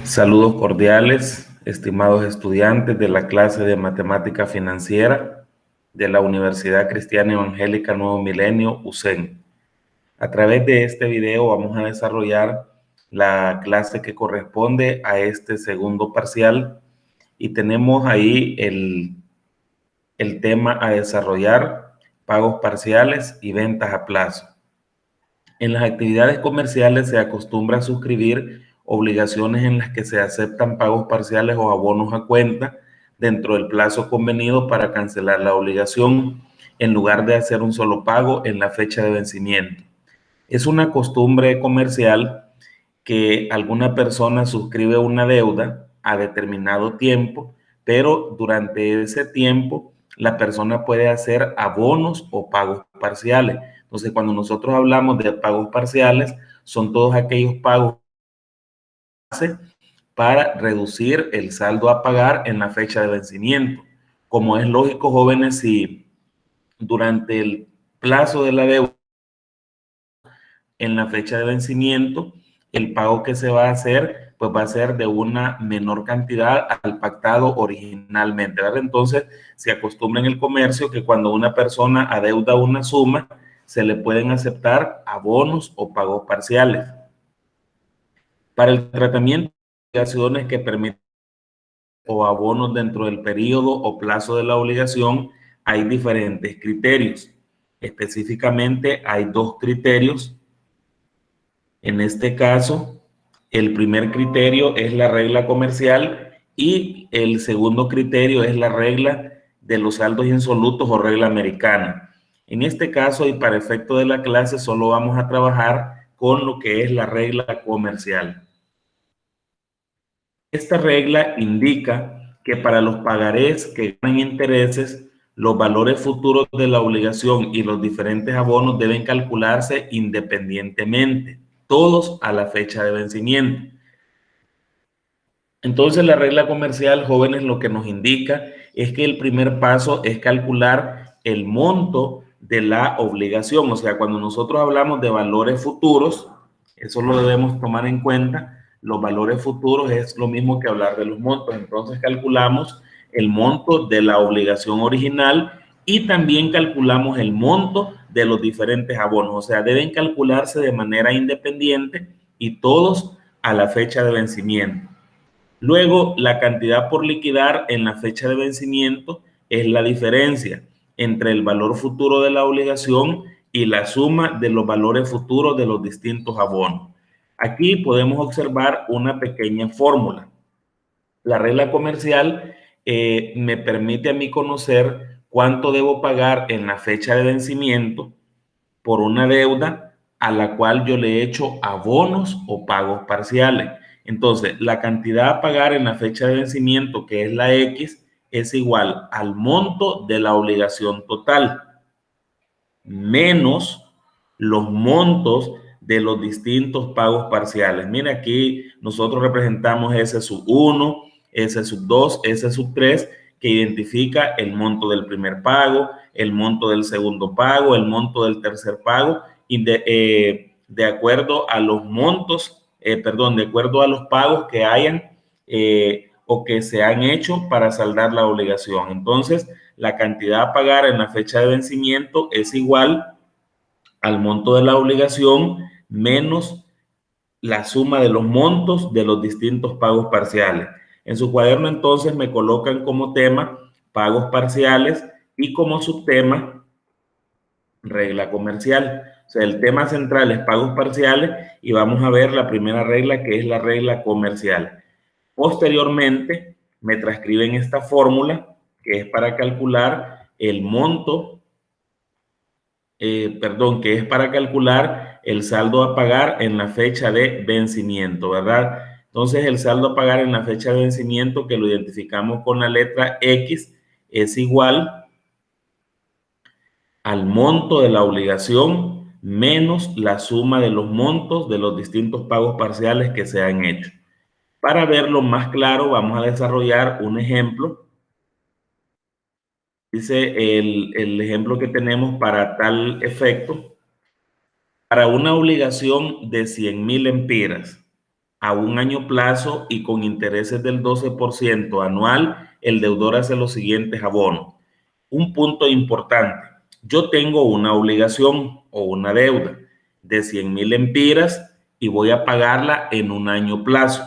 Saludos cordiales, estimados estudiantes de la clase de Matemática Financiera de la Universidad Cristiana Evangélica Nuevo Milenio, UCEN. A través de este video vamos a desarrollar la clase que corresponde a este segundo parcial y tenemos ahí el tema a desarrollar: pagos parciales y ventas a plazo. En las actividades comerciales se acostumbra a suscribir obligaciones en las que se aceptan pagos parciales o abonos a cuenta dentro del plazo convenido para cancelar la obligación, en lugar de hacer un solo pago en la fecha de vencimiento. Es una costumbre comercial que alguna persona suscribe una deuda a determinado tiempo, pero durante ese tiempo la persona puede hacer abonos o pagos parciales. Entonces, cuando nosotros hablamos de pagos parciales, son todos aquellos pagos para reducir el saldo a pagar en la fecha de vencimiento. Como es lógico, jóvenes, si durante el plazo de la deuda en la fecha de vencimiento, el pago que se va a hacer, pues va a ser de una menor cantidad al pactado originalmente, ¿verdad? Entonces, se acostumbra en el comercio que cuando una persona adeuda una suma, se le pueden aceptar abonos o pagos parciales. Para el tratamiento de obligaciones que permiten o abonos dentro del periodo o plazo de la obligación, hay diferentes criterios. Específicamente, hay dos criterios. En este caso, el primer criterio es la regla comercial y el segundo criterio es la regla de los saldos insolutos o regla americana. En este caso, y para efecto de la clase, solo vamos a trabajar con lo que es la regla comercial. Esta regla indica que para los pagarés que ganan intereses, los valores futuros de la obligación y los diferentes abonos deben calcularse independientemente, todos a la fecha de vencimiento. Entonces, la regla comercial, jóvenes, lo que nos indica es que el primer paso es calcular el monto de la obligación. O sea, cuando nosotros hablamos de valores futuros, eso lo debemos tomar en cuenta. Los valores futuros es lo mismo que hablar de los montos. Entonces, calculamos el monto de la obligación original y también calculamos el monto de los diferentes abonos. O sea, deben calcularse de manera independiente y todos a la fecha de vencimiento. Luego, la cantidad por liquidar en la fecha de vencimiento es la diferencia entre el valor futuro de la obligación y la suma de los valores futuros de los distintos abonos. Aquí podemos observar una pequeña fórmula. La regla comercial me permite a mí conocer cuánto debo pagar en la fecha de vencimiento por una deuda a la cual yo le he hecho abonos o pagos parciales. Entonces, la cantidad a pagar en la fecha de vencimiento, que es la X, es igual al monto de la obligación total, menos los montos de los distintos pagos parciales. Mira, aquí nosotros representamos S sub 1, S sub 2, S sub 3, que identifica el monto del primer pago, el monto del segundo pago, el monto del tercer pago, y de acuerdo a los montos, de acuerdo a los pagos que hayan o que se han hecho para saldar la obligación. Entonces, la cantidad a pagar en la fecha de vencimiento es igual al monto de la obligación menos la suma de los montos de los distintos pagos parciales. En su cuaderno, entonces, me colocan como tema pagos parciales y como subtema regla comercial. O sea, el tema central es pagos parciales y vamos a ver la primera regla, que es la regla comercial. Posteriormente, me transcriben esta fórmula, que es para calcular el monto, que es para calcular el saldo a pagar en la fecha de vencimiento, ¿verdad? Entonces, el saldo a pagar en la fecha de vencimiento, que lo identificamos con la letra X, es igual al monto de la obligación menos la suma de los montos de los distintos pagos parciales que se han hecho. Para verlo más claro, vamos a desarrollar un ejemplo. Dice el ejemplo que tenemos para tal efecto: para una obligación de 100,000 empiras, a un año plazo y con intereses del 12% anual, el deudor hace los siguientes abonos. Un punto importante, yo tengo una obligación o una deuda de 100,000 empiras y voy a pagarla en un año plazo.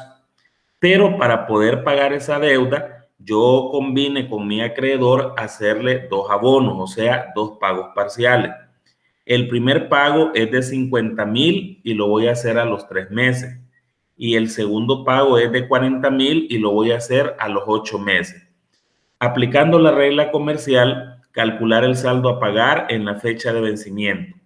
Pero para poder pagar esa deuda, yo convine con mi acreedor hacerle dos abonos, o sea, dos pagos parciales. El primer pago es de 50,000 y lo voy a hacer a los 3 meses. Y el segundo pago es de 40,000 y lo voy a hacer a los 8 meses. Aplicando la regla comercial, calcular el saldo a pagar en la fecha de vencimiento.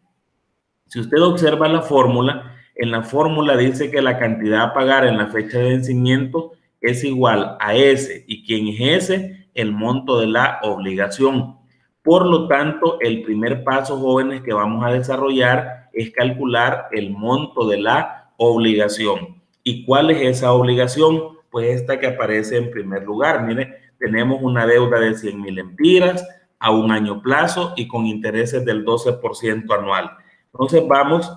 Si usted observa la fórmula, en la fórmula dice que la cantidad a pagar en la fecha de vencimiento es igual a S. ¿Y quién es ese? El monto de la obligación. Por lo tanto, el primer paso, jóvenes, que vamos a desarrollar es calcular el monto de la obligación. ¿Y cuál es esa obligación? Pues esta que aparece en primer lugar. Mire, tenemos una deuda de 100,000 empiras a un año plazo y con intereses del 12% anual. Entonces vamos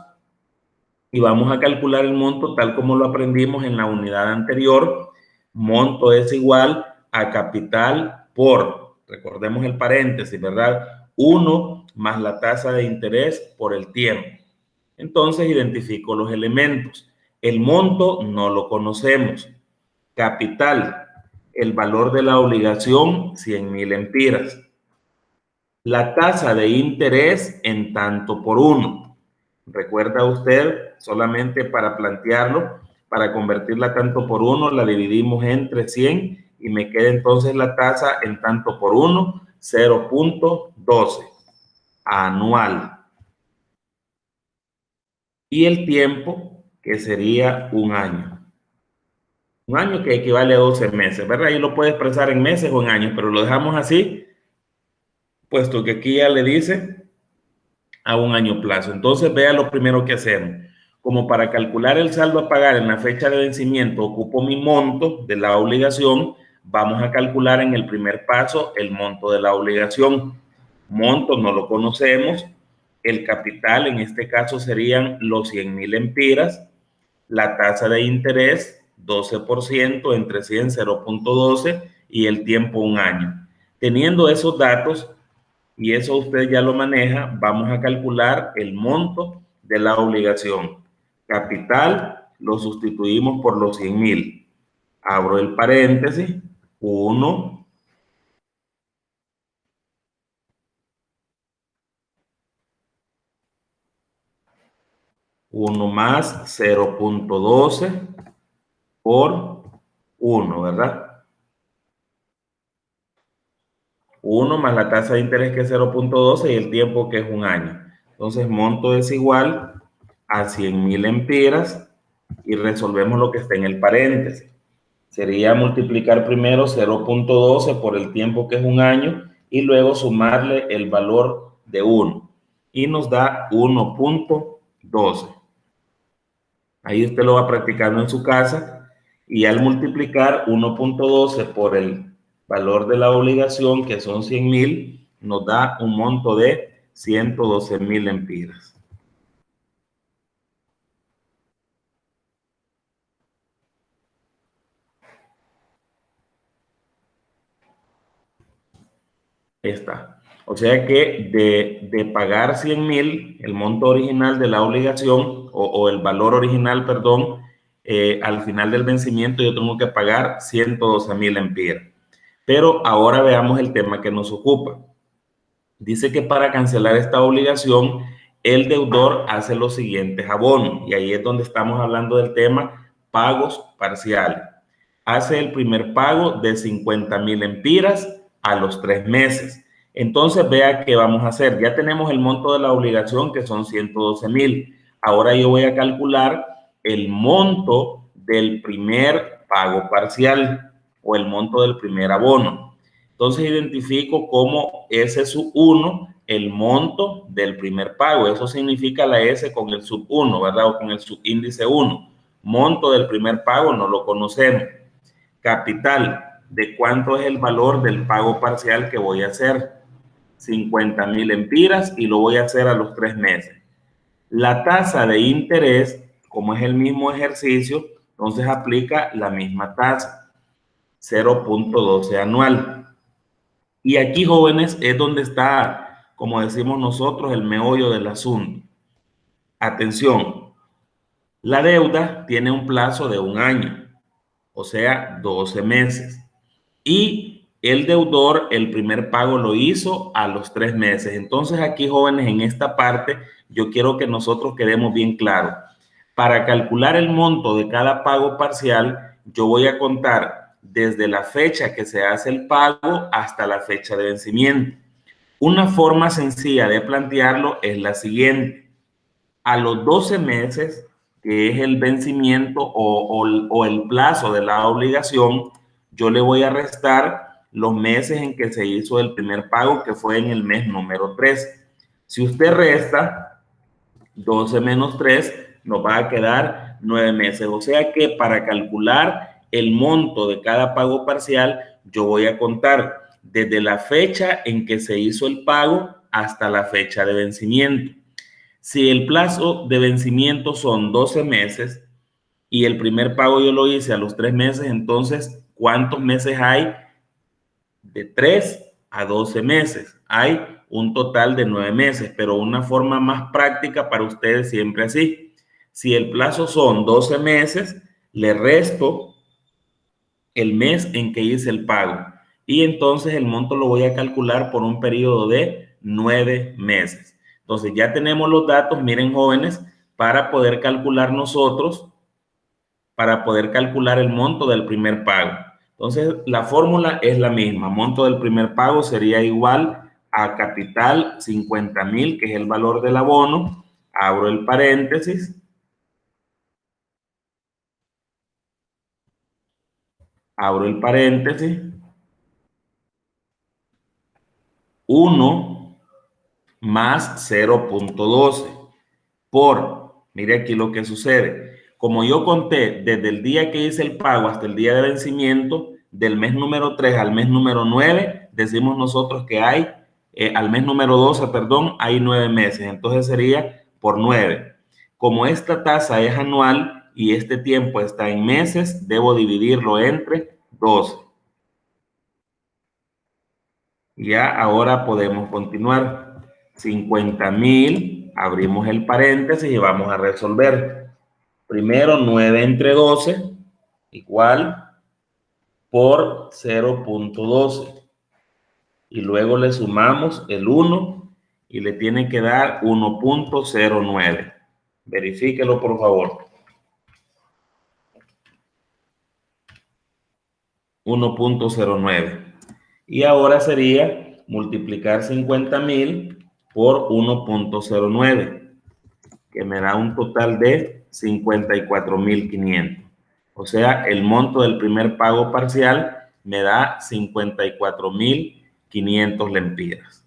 y vamos a calcular el monto tal como lo aprendimos en la unidad anterior. Monto es igual a capital por, recordemos el paréntesis, ¿verdad? 1 más la tasa de interés por el tiempo. Entonces identifico los elementos. El monto no lo conocemos. Capital, el valor de la obligación, 100,000 empiras. La tasa de interés en tanto por uno. Recuerda usted, solamente para plantearlo, para convertirla tanto por uno, la dividimos entre 100 y me queda entonces la tasa en tanto por uno, 0.12 anual. Y el tiempo, que sería un año. Un año que equivale a 12 meses, ¿verdad? Ahí lo puede expresar en meses o en años, pero lo dejamos así, puesto que aquí ya le dice a un año plazo. Entonces, vea lo primero que hacemos. Como para calcular el saldo a pagar en la fecha de vencimiento, ocupo mi monto de la obligación, vamos a calcular en el primer paso el monto de la obligación. Monto no lo conocemos. El capital en este caso serían los 100,000 empiras. La tasa de interés, 12% entre 100, 0.12 y el tiempo un año. Teniendo esos datos, y eso usted ya lo maneja, vamos a calcular el monto de la obligación. Capital lo sustituimos por los 100,000. Abro el paréntesis, 1 más 0.12 por 1, ¿verdad? 1 más la tasa de interés que es 0.12 y el tiempo que es un año. Entonces, monto es igual a 100,000 empiras y resolvemos lo que está en el paréntesis. Sería multiplicar primero 0.12 por el tiempo que es un año y luego sumarle el valor de 1 y nos da 1.12. Ahí usted lo va practicando en su casa y al multiplicar 1.12 por el valor de la obligación, que son 100,000, nos da un monto de 112,000 empiras. Está. O sea que de pagar 100,000, el monto original de la obligación o el valor original, perdón, al final del vencimiento yo tengo que pagar 112,000 empiras. Pero ahora veamos el tema que nos ocupa. Dice que para cancelar esta obligación, el deudor hace los siguientes abonos. Y ahí es donde estamos hablando del tema pagos parciales. Hace el primer pago de 50,000 empiras a los 3 meses. Entonces, vea qué vamos a hacer. Ya tenemos el monto de la obligación, que son 112,000. Ahora yo voy a calcular el monto del primer pago parcial o el monto del primer abono. Entonces identifico como S sub 1 el monto del primer pago. Eso significa la S con el sub 1, ¿verdad? O con el subíndice 1. Monto del primer pago no lo conocemos. Capital, ¿de cuánto es el valor del pago parcial que voy a hacer? 50,000 empiras y lo voy a hacer a los 3 meses. La tasa de interés, como es el mismo ejercicio, Entonces aplica la misma tasa, 0.12 anual. Y aquí, jóvenes, es donde está, como decimos nosotros, el meollo del asunto. Atención, la deuda tiene un plazo de 1 año, o sea, 12 meses. Y el deudor, el primer pago lo hizo a los 3 meses. Entonces aquí, jóvenes, en esta parte, yo quiero que nosotros quedemos bien claros. Para calcular el monto de cada pago parcial, yo voy a contar desde la fecha que se hace el pago hasta la fecha de vencimiento. Una forma sencilla de plantearlo es la siguiente. A los 12 meses, que es el vencimiento o el plazo de la obligación, yo le voy a restar los meses en que se hizo el primer pago, que fue en el mes número 3. Si usted resta 12 menos 3, nos va a quedar 9 meses. O sea que para calcular el monto de cada pago parcial, yo voy a contar desde la fecha en que se hizo el pago hasta la fecha de vencimiento. Si el plazo de vencimiento son 12 meses y el primer pago yo lo hice a los 3 meses, entonces, ¿cuántos meses hay? De 3 a 12 meses. Hay un total de 9 meses, pero una forma más práctica para ustedes siempre así. Si el plazo son 12 meses, le resto el mes en que hice el pago y entonces el monto lo voy a calcular por un periodo de 9 meses. Entonces ya tenemos los datos, miren, jóvenes, para poder calcular nosotros, para poder calcular el monto del primer pago. Entonces la fórmula es la misma. Monto del primer pago sería igual a capital 50,000, que es el valor del abono. Abro el paréntesis. Abro el paréntesis. 1 más 0.12 mire aquí lo que sucede. Como yo conté desde el día que hice el pago hasta el día de vencimiento, del mes número 3 al mes número 9, decimos nosotros que hay, al mes número 12, perdón, hay 9 meses. Entonces sería por 9. Como esta tasa es anual y este tiempo está en meses, debo dividirlo entre 12. Ya ahora podemos continuar. 50,000, abrimos el paréntesis y vamos a resolver. Primero 9 entre 12 igual por 0.12. Y luego le sumamos el 1 y le tiene que dar 1.09. Verifíquelo, por favor. 1.09. Y ahora sería multiplicar 50,000 por 1.09, que me da un total de 54,500. O sea, el monto del primer pago parcial me da 54,500 lempiras.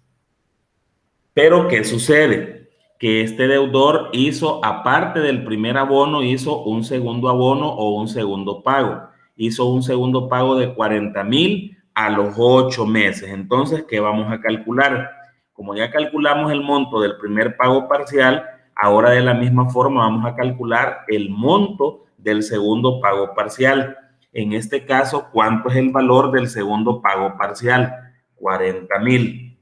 Pero, ¿qué sucede? Que este deudor hizo, aparte del primer abono, hizo un segundo abono o un segundo pago. Hizo un segundo pago de 40,000 a los 8 meses. Entonces, ¿qué vamos a calcular? Como ya calculamos el monto del primer pago parcial, ahora de la misma forma vamos a calcular el monto del segundo pago parcial. En este caso, ¿cuánto es el valor del segundo pago parcial? 40,000.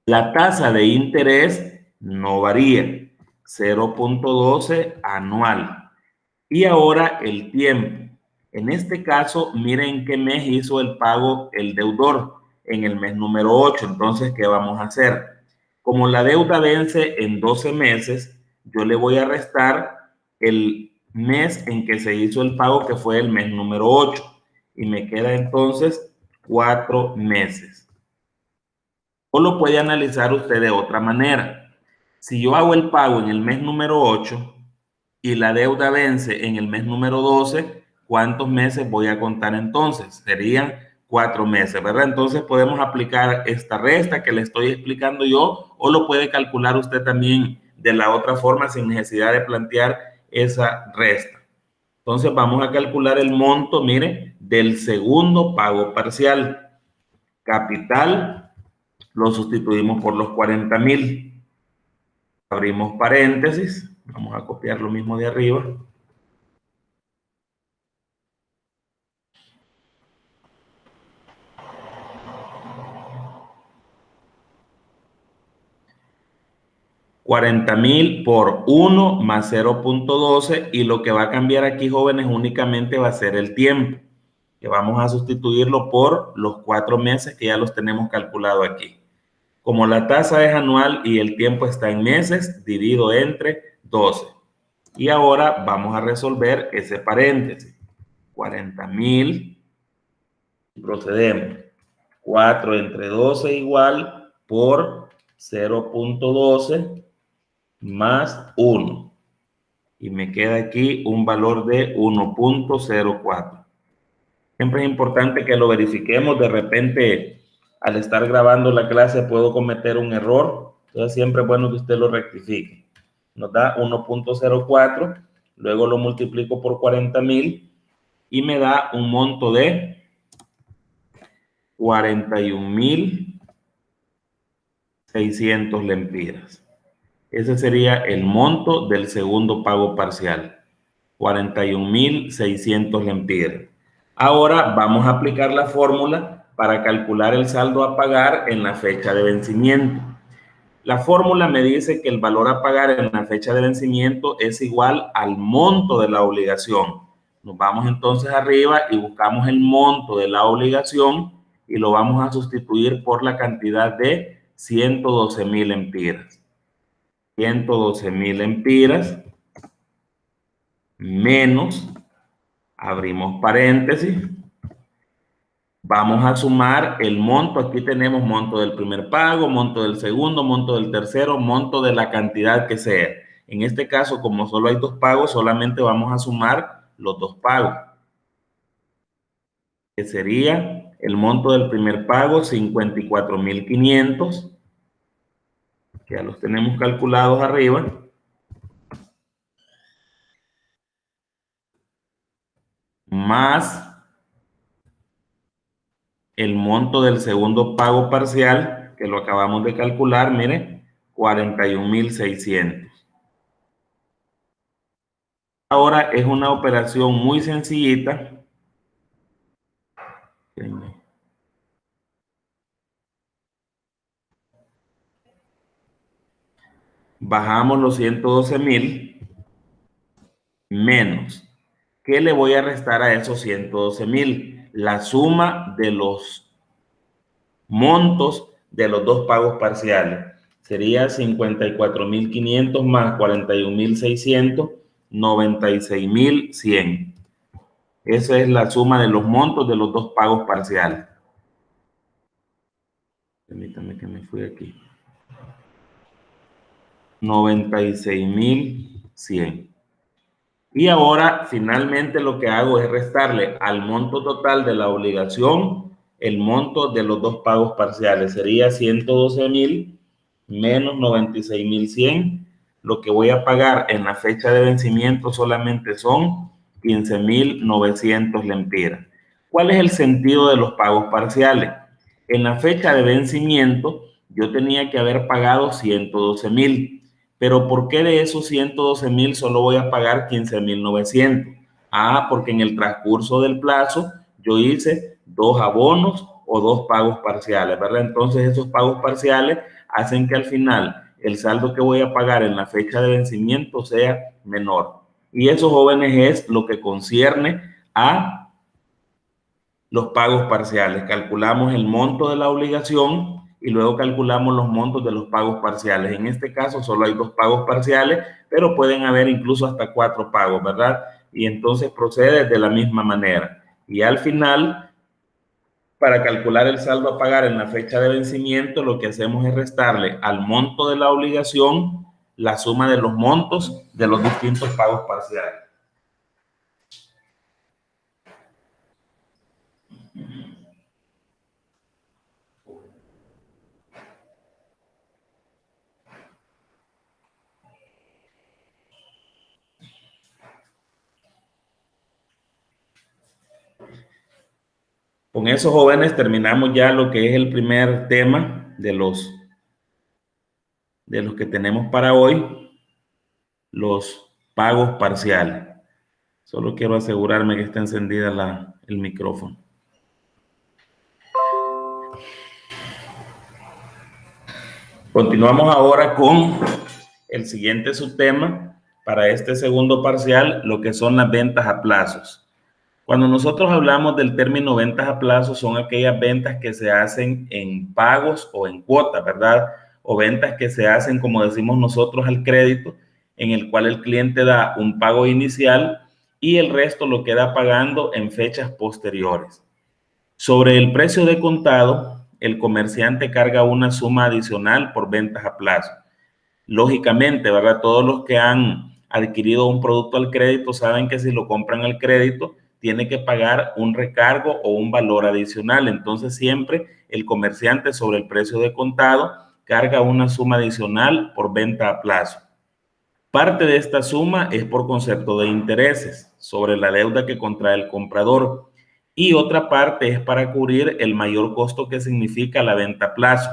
La tasa de interés no varía, 0.12 anual. Y ahora el tiempo. En este caso, miren qué mes hizo el pago el deudor, en el mes número 8. Entonces, ¿qué vamos a hacer? Como la deuda vence en 12 meses, yo le voy a restar el mes en que se hizo el pago, que fue el mes número 8. Y me queda entonces 4 meses. O lo puede analizar usted de otra manera. Si yo hago el pago en el mes número 8 y la deuda vence en el mes número 12, ¿cuántos meses voy a contar entonces? Serían 4 meses, ¿verdad? Entonces podemos aplicar esta resta que le estoy explicando yo, o lo puede calcular usted también de la otra forma sin necesidad de plantear esa resta. Entonces vamos a calcular el monto, mire, del segundo pago parcial. Capital lo sustituimos por los 40,000. Abrimos paréntesis. Vamos a copiar lo mismo de arriba. 40,000 por 1 más 0.12 y lo que va a cambiar aquí, jóvenes, únicamente va a ser el tiempo, que vamos a sustituirlo por los 4 meses que ya los tenemos calculado aquí. Como la tasa es anual y el tiempo está en meses, divido entre 12. Y ahora vamos a resolver ese paréntesis. 40,000, procedemos. 4 entre 12 igual por 0.12 más 1. Y me queda aquí un valor de 1.04. Siempre es importante que lo verifiquemos. De repente, al estar grabando la clase, puedo cometer un error. Entonces, siempre es bueno que usted lo rectifique. Nos da 1.04. Luego lo multiplico por 40,000 y me da un monto de 41,600 lempiras. Ese sería el monto del segundo pago parcial. 41,600 lempiras. Ahora vamos a aplicar la fórmula para calcular el saldo a pagar en la fecha de vencimiento. La fórmula me dice que el valor a pagar en la fecha de vencimiento es igual al monto de la obligación. Nos vamos entonces arriba y buscamos el monto de la obligación y lo vamos a sustituir por la cantidad de 112,000 lempiras. 112,000 lempiras menos, abrimos paréntesis, vamos a sumar el monto. Aquí tenemos monto del primer pago, monto del segundo, monto del tercero, monto de la cantidad que sea. En este caso, como solo hay 2 pagos, solamente vamos a sumar los 2 pagos, que sería el monto del primer pago, 54,500, que ya los tenemos calculados arriba, más el monto del segundo pago parcial, que lo acabamos de calcular, mire, 41,600. Ahora es una operación muy sencillita. Bajamos los 112,000 menos. ¿Qué le voy a restar a esos 112,000? La suma de los montos de los 2 pagos parciales. Sería 54,500 más 41,600, 96,100. Esa es la suma de los montos de los 2 pagos parciales. Permítame que me fui aquí. 96,100. Y ahora, finalmente, lo que hago es restarle al monto total de la obligación el monto de los 2 pagos parciales. Sería 112,000 menos 96,100. Lo que voy a pagar en la fecha de vencimiento solamente son 15,900 lempiras. ¿Cuál es el sentido de los pagos parciales? En la fecha de vencimiento, yo tenía que haber pagado 112,000. Pero ¿por qué de esos 112,000 solo voy a pagar 15,900? Ah, porque en el transcurso del plazo yo hice 2 abonos o 2 pagos parciales, ¿verdad? Entonces esos pagos parciales hacen que al final el saldo que voy a pagar en la fecha de vencimiento sea menor. Y eso, jóvenes, es lo que concierne a los pagos parciales. Calculamos el monto de la obligación y luego calculamos los montos de los pagos parciales. En este caso solo hay 2 pagos parciales, pero pueden haber incluso hasta 4 pagos, ¿verdad? Y entonces procede de la misma manera. Y al final, para calcular el saldo a pagar en la fecha de vencimiento, lo que hacemos es restarle al monto de la obligación la suma de los montos de los distintos pagos parciales. Con eso, jóvenes, terminamos ya lo que es el primer tema de los que tenemos para hoy, los pagos parciales. Solo quiero asegurarme que está encendida el micrófono. Continuamos ahora con el siguiente subtema para este segundo parcial, lo que son las ventas a plazos. Cuando nosotros hablamos del término ventas a plazos, son aquellas ventas que se hacen en pagos o en cuotas, ¿verdad? O ventas que se hacen, como decimos nosotros, al crédito, en el cual el cliente da un pago inicial y el resto lo queda pagando en fechas posteriores. Sobre el precio de contado, el comerciante carga una suma adicional por ventas a plazo. Lógicamente, ¿verdad? Todos los que han adquirido un producto al crédito saben que si lo compran al crédito, tiene que pagar un recargo o un valor adicional. Entonces, siempre el comerciante sobre el precio de contado carga una suma adicional por venta a plazo. Parte de esta suma es por concepto de intereses sobre la deuda que contrae el comprador y otra parte es para cubrir el mayor costo que significa la venta a plazo,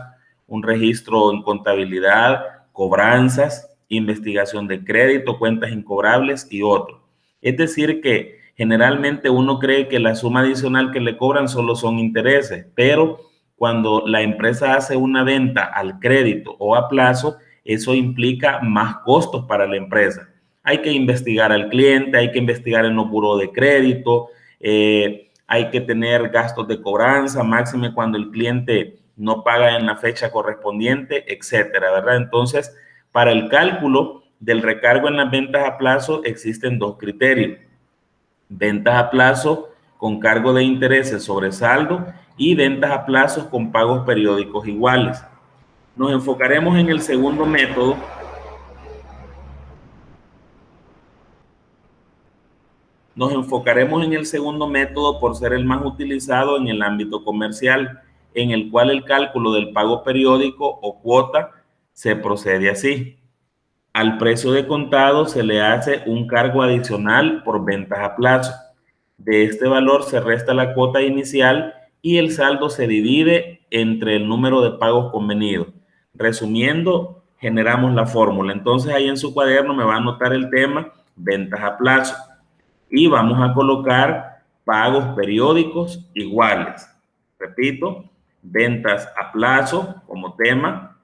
un registro en contabilidad, cobranzas, investigación de crédito, cuentas incobrables y otro. Es decir que generalmente uno cree que la suma adicional que le cobran solo son intereses, pero cuando la empresa hace una venta al crédito o a plazo, eso implica más costos para la empresa. Hay que investigar al cliente, hay que investigar en los buros de crédito, hay que tener gastos de cobranza, máxime cuando el cliente no paga en la fecha correspondiente, etcétera, ¿verdad? Entonces, para el cálculo del recargo en las ventas a plazo existen dos criterios. Ventas a plazo con cargo de intereses sobre saldo y ventas a plazo con pagos periódicos iguales. Nos enfocaremos en el segundo método. Nos enfocaremos en el segundo método por ser el más utilizado en el ámbito comercial, en el cual el cálculo del pago periódico o cuota se procede así. Al precio de contado se le hace un cargo adicional por ventas a plazo. De este valor se resta la cuota inicial y el saldo se divide entre el número de pagos convenidos. Resumiendo, generamos la fórmula. Entonces ahí en su cuaderno me va a anotar el tema ventas a plazo y vamos a colocar pagos periódicos iguales. Repito, ventas a plazo como tema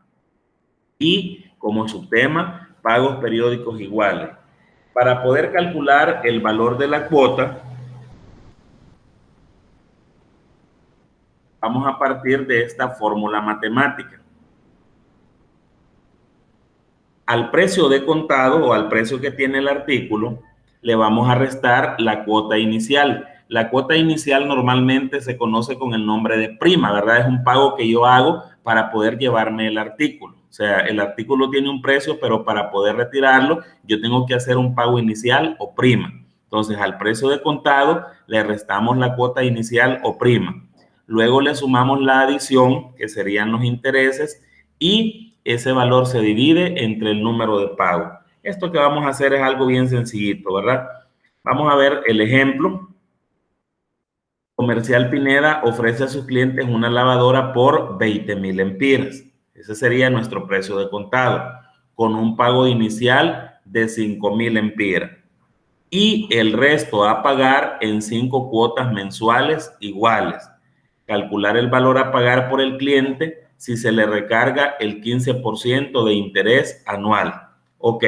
y como subtema pagos periódicos iguales. Para poder calcular el valor de la cuota, vamos a partir de esta fórmula matemática. Al precio de contado o al precio que tiene el artículo, le vamos a restar la cuota inicial. La cuota inicial normalmente se conoce con el nombre de prima, ¿verdad? Es un pago que yo hago para poder llevarme el artículo. O sea, el artículo tiene un precio, pero para poder retirarlo, yo tengo que hacer un pago inicial o prima. Entonces, al precio de contado, le restamos la cuota inicial o prima. Luego le sumamos la adición, que serían los intereses, y ese valor se divide entre el número de pago. Esto que vamos a hacer es algo bien sencillito, ¿verdad? Vamos a ver el ejemplo. Comercial Pineda ofrece a sus clientes una lavadora por 20,000 lempiras. Ese sería nuestro precio de contado, con un pago inicial de 5,000 lempiras. Y el resto a pagar en 5 cuotas mensuales iguales. Calcular el valor a pagar por el cliente si se le recarga el 15% de interés anual. Ok.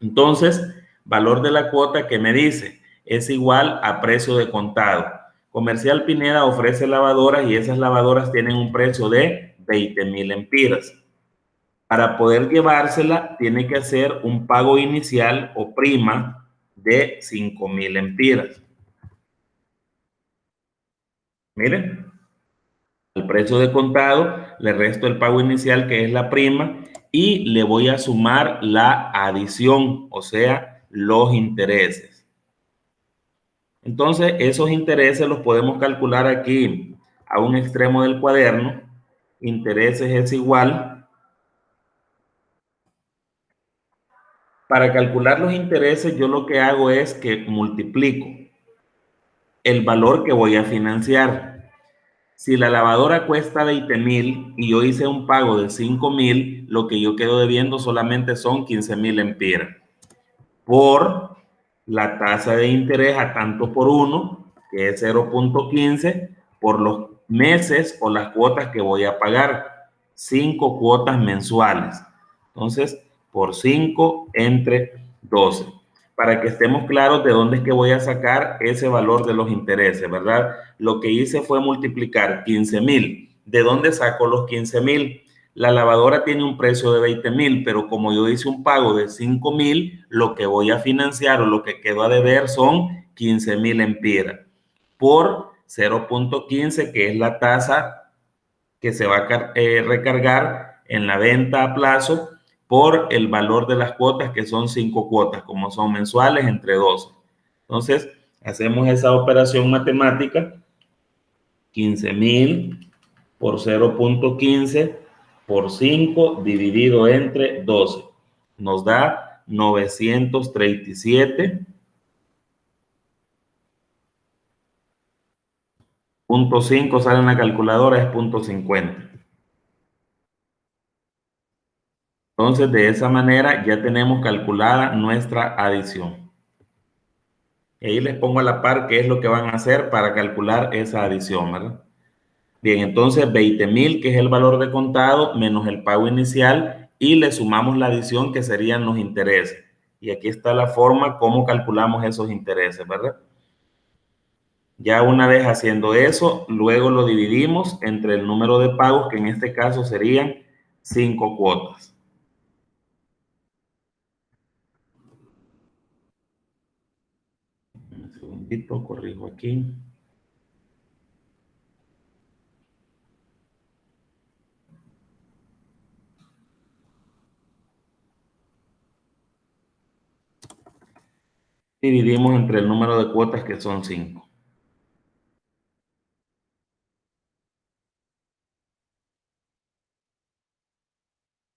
Entonces, valor de la cuota que me dice es igual a precio de contado. Comercial Pineda ofrece lavadoras y esas lavadoras tienen un precio de 20,000 lempiras. Para poder llevársela, tiene que hacer un pago inicial o prima de 5,000 lempiras. Miren, al precio de contado le resto el pago inicial, que es la prima, y le voy a sumar la adición, o sea, los intereses. Entonces, esos intereses los podemos calcular aquí a un extremo del cuaderno. Intereses es igual. Para calcular los intereses, yo lo que hago es que multiplico el valor que voy a financiar. Si la lavadora cuesta 20,000 y yo hice un pago de 5,000, lo que yo quedo debiendo solamente son 15,000 lempiras. Por la tasa de interés a tanto por uno, que es 0.15, por los meses o las cuotas que voy a pagar, 5 cuotas mensuales. Entonces, por 5 entre 12. Para que estemos claros de dónde es que voy a sacar ese valor de los intereses, ¿verdad? Lo que hice fue multiplicar 15,000. ¿De dónde saco los 15,000? La lavadora tiene un precio de 20,000, pero como yo hice un pago de 5,000, lo que voy a financiar o lo que quedó a deber son 15,000 empiras por 0.15, que es la tasa que se va a recargar en la venta a plazo por el valor de las cuotas, que son 5 cuotas, como son mensuales, entre 12. Entonces, hacemos esa operación matemática, 15,000 por 0.15 por 5 dividido entre 12. Nos da 937.5, sale en la calculadora, es 0.50. Entonces, de esa manera ya tenemos calculada nuestra adición. Y ahí les pongo a la par qué es lo que van a hacer para calcular esa adición, ¿verdad? Bien, entonces 20,000, que es el valor de contado, menos el pago inicial, y le sumamos la adición, que serían los intereses. Y aquí está la forma como calculamos esos intereses, ¿verdad? Ya una vez haciendo eso, luego lo dividimos entre el número de pagos, que en este caso serían 5 cuotas. Un segundito, corrijo aquí. Dividimos entre el número de cuotas, que son 5.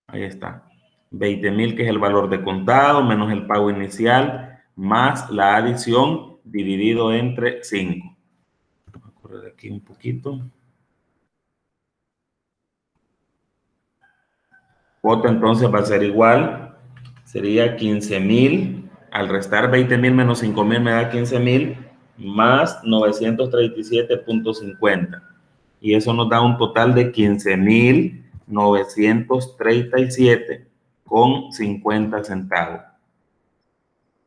Ahí está. 20,000, que es el valor de contado, menos el pago inicial, más la adición, dividido entre 5. Voy a correr aquí un poquito. Cuota entonces va a ser igual. Sería 15,000. Al restar 20,000 menos 5,000 me da 15,000, más 937.50. Y eso nos da un total de 15,937.50 centavos.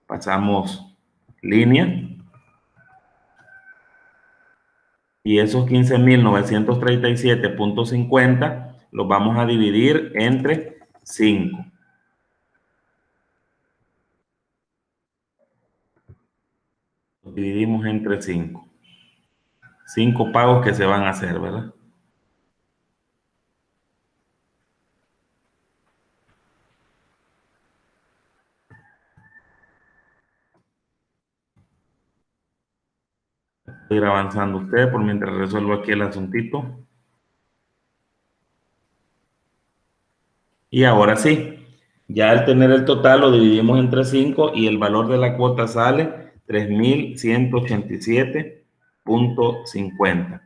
Pasamos línea. Y esos 15,937.50 los vamos a dividir entre 5. Los dividimos entre 5. 5 pagos que se van a hacer, ¿verdad? Voy a ir avanzando ustedes por mientras resuelvo aquí el asuntito. Y ahora sí, ya al tener el total lo dividimos entre 5 y el valor de la cuota sale 3,187.50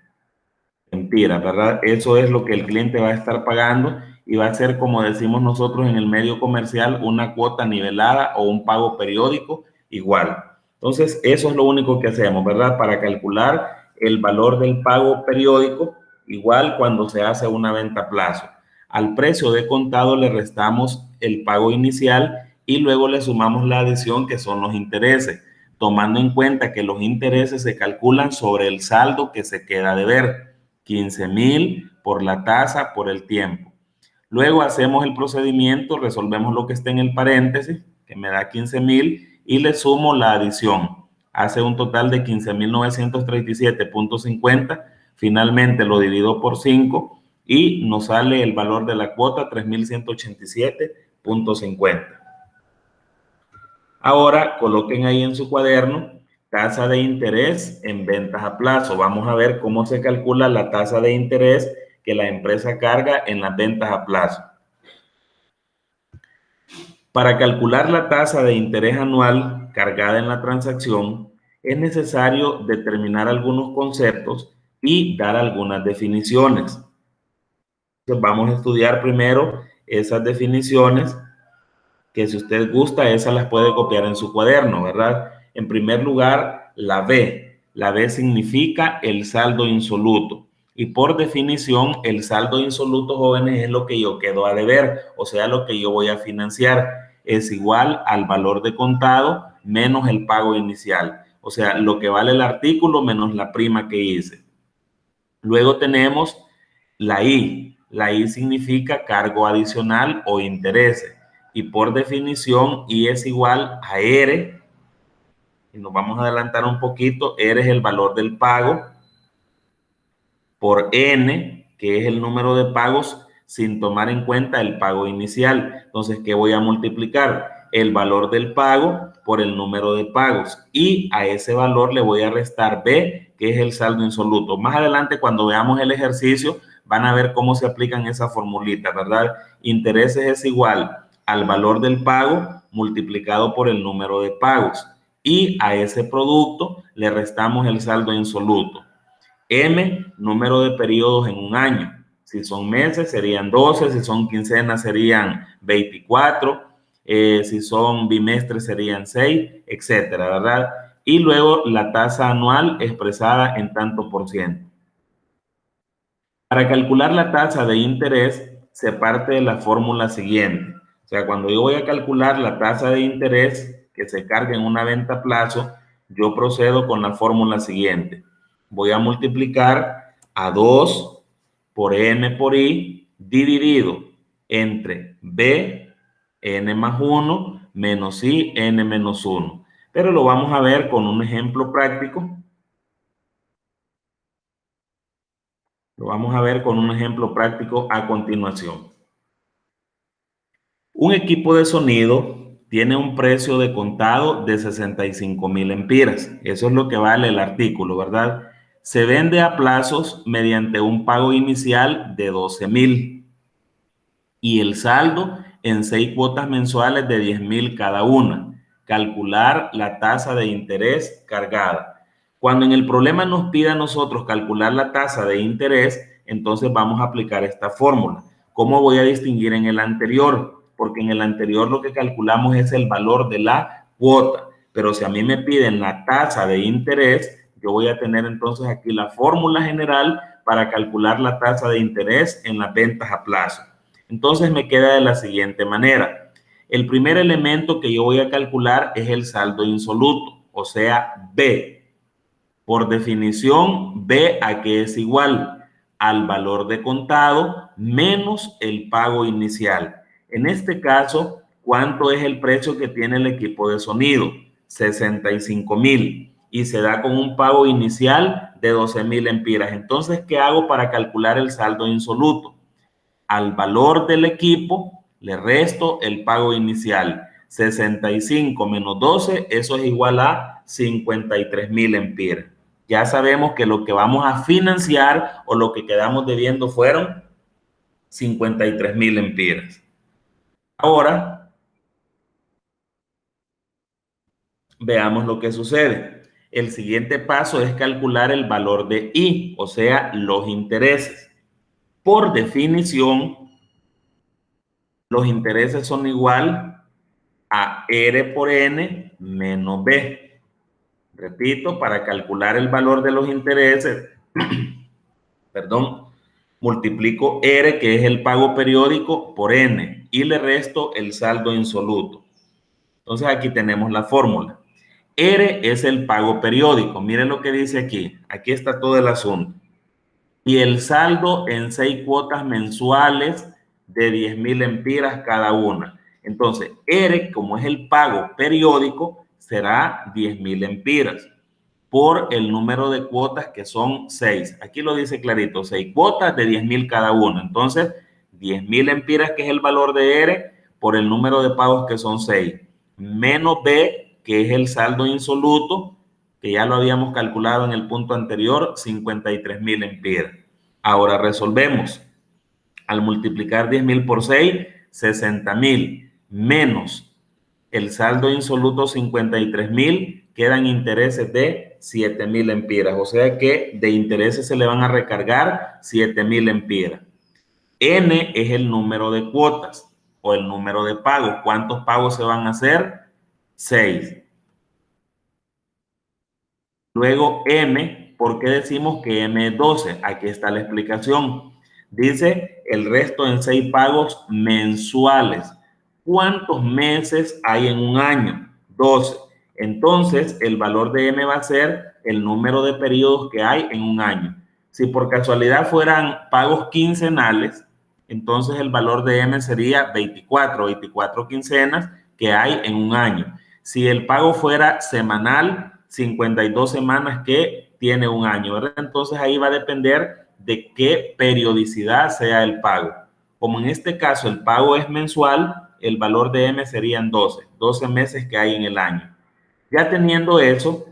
empiras, ¿verdad? Eso es lo que el cliente va a estar pagando y va a ser, como decimos nosotros en el medio comercial, una cuota nivelada o un pago periódico igual. Entonces, eso es lo único que hacemos, ¿verdad? Para calcular el valor del pago periódico, igual cuando se hace una venta a plazo. Al precio de contado le restamos el pago inicial y luego le sumamos la adición, que son los intereses, tomando en cuenta que los intereses se calculan sobre el saldo que se queda de ver. 15,000 por la tasa, por el tiempo. Luego hacemos el procedimiento, resolvemos lo que está en el paréntesis, que me da 15,000, y le sumo la adición. Hace un total de 15,937.50. Finalmente lo divido por 5 y nos sale el valor de la cuota, 3,187.50. Ahora coloquen ahí en su cuaderno tasa de interés en ventas a plazo. Vamos a ver cómo se calcula la tasa de interés que la empresa carga en las ventas a plazo. Para calcular la tasa de interés anual cargada en la transacción, es necesario determinar algunos conceptos y dar algunas definiciones. Entonces, vamos a estudiar primero esas definiciones, que si usted gusta, esas las puede copiar en su cuaderno, ¿verdad? En primer lugar, la B. La B significa el saldo insoluto. Y por definición, el saldo insoluto, jóvenes, es lo que yo quedo a deber, o sea, lo que yo voy a financiar. Es igual al valor de contado menos el pago inicial. O sea, lo que vale el artículo menos la prima que hice. Luego tenemos la I. La I significa cargo adicional o intereses. Y por definición, I es igual a R. Y nos vamos a adelantar un poquito. R es el valor del pago por N, que es el número de pagos sin tomar en cuenta el pago inicial. Entonces, ¿qué voy a multiplicar? El valor del pago por el número de pagos. Y a ese valor le voy a restar B, que es el saldo insoluto. Más adelante, cuando veamos el ejercicio, van a ver cómo se aplican esas formulitas, ¿verdad? Intereses es igual al valor del pago multiplicado por el número de pagos. Y a ese producto le restamos el saldo insoluto. M, número de periodos en un año. Si son meses serían 12, si son quincenas serían 24, si son bimestres serían 6, etcétera, ¿verdad? Y luego la tasa anual expresada en tanto por ciento. Para calcular la tasa de interés se parte de la fórmula siguiente. O sea, cuando yo voy a calcular la tasa de interés que se carga en una venta a plazo, yo procedo con la fórmula siguiente. Voy a multiplicar a 2 por N por I dividido entre B, N más 1, menos I, N menos 1. Pero lo vamos a ver con un ejemplo práctico. Lo vamos a ver con un ejemplo práctico a continuación. Un equipo de sonido tiene un precio de contado de 65,000 empiras. Eso es lo que vale el artículo, ¿verdad? Se vende a plazos mediante un pago inicial de 12,000 y el saldo en 6 cuotas mensuales de 10,000 cada una. Calcular la tasa de interés cargada. Cuando en el problema nos pide a nosotros calcular la tasa de interés, entonces vamos a aplicar esta fórmula. ¿Cómo voy a distinguir en el anterior? Porque en el anterior lo que calculamos es el valor de la cuota. Pero si a mí me piden la tasa de interés, yo voy a tener entonces aquí la fórmula general para calcular la tasa de interés en las ventas a plazo. Entonces me queda de la siguiente manera. El primer elemento que yo voy a calcular es el saldo insoluto, o sea, B. Por definición, B a qué es igual al valor de contado menos el pago inicial. En este caso, ¿cuánto es el precio que tiene el equipo de sonido? 65,000 y se da con un pago inicial de 12,000 empiras. Entonces, ¿qué hago para calcular el saldo insoluto? Al valor del equipo le resto el pago inicial. 65 menos 12, eso es igual a 53,000 empiras. Ya sabemos que lo que vamos a financiar o lo que quedamos debiendo fueron 53,000 empiras. Ahora, veamos lo que sucede. El siguiente paso es calcular el valor de I, o sea, los intereses. Por definición, los intereses son igual a R por N menos B. Repito, para calcular el valor de los intereses, perdón, multiplico R, que es el pago periódico, por N y le resto el saldo insoluto. Entonces aquí tenemos la fórmula. R es el pago periódico. Miren lo que dice aquí. Aquí está todo el asunto. Y el saldo en 6 cuotas mensuales de 10,000 empiras cada una. Entonces, R, como es el pago periódico, será 10,000 empiras por el número de cuotas que son 6. Aquí lo dice clarito, 6 cuotas de 10,000 cada una. Entonces, 10,000 empiras, que es el valor de R, por el número de pagos que son 6, menos B, que es el saldo insoluto, que ya lo habíamos calculado en el punto anterior, 53,000 empiras. Ahora resolvemos. Al multiplicar 10,000 por 6, 60,000 menos el saldo insoluto 53,000, quedan intereses de 7,000 empiras. O sea que de intereses se le van a recargar 7,000 empiras. N es el número de cuotas o el número de pagos. ¿Cuántos pagos se van a hacer? 6. Luego M ¿por qué decimos que M es 12? Aquí está la explicación. Dice el resto en 6 pagos mensuales. ¿Cuántos meses hay en un año? 12. Entonces, el valor de M va a ser el número de periodos que hay en un año. Si por casualidad fueran pagos quincenales, entonces el valor de M sería 24 quincenas que hay en un año. Si el pago fuera semanal, 52 semanas que tiene un año, ¿verdad? Entonces ahí va a depender de qué periodicidad sea el pago. Como en este caso el pago es mensual, el valor de M serían 12 meses que hay en el año. Ya teniendo eso,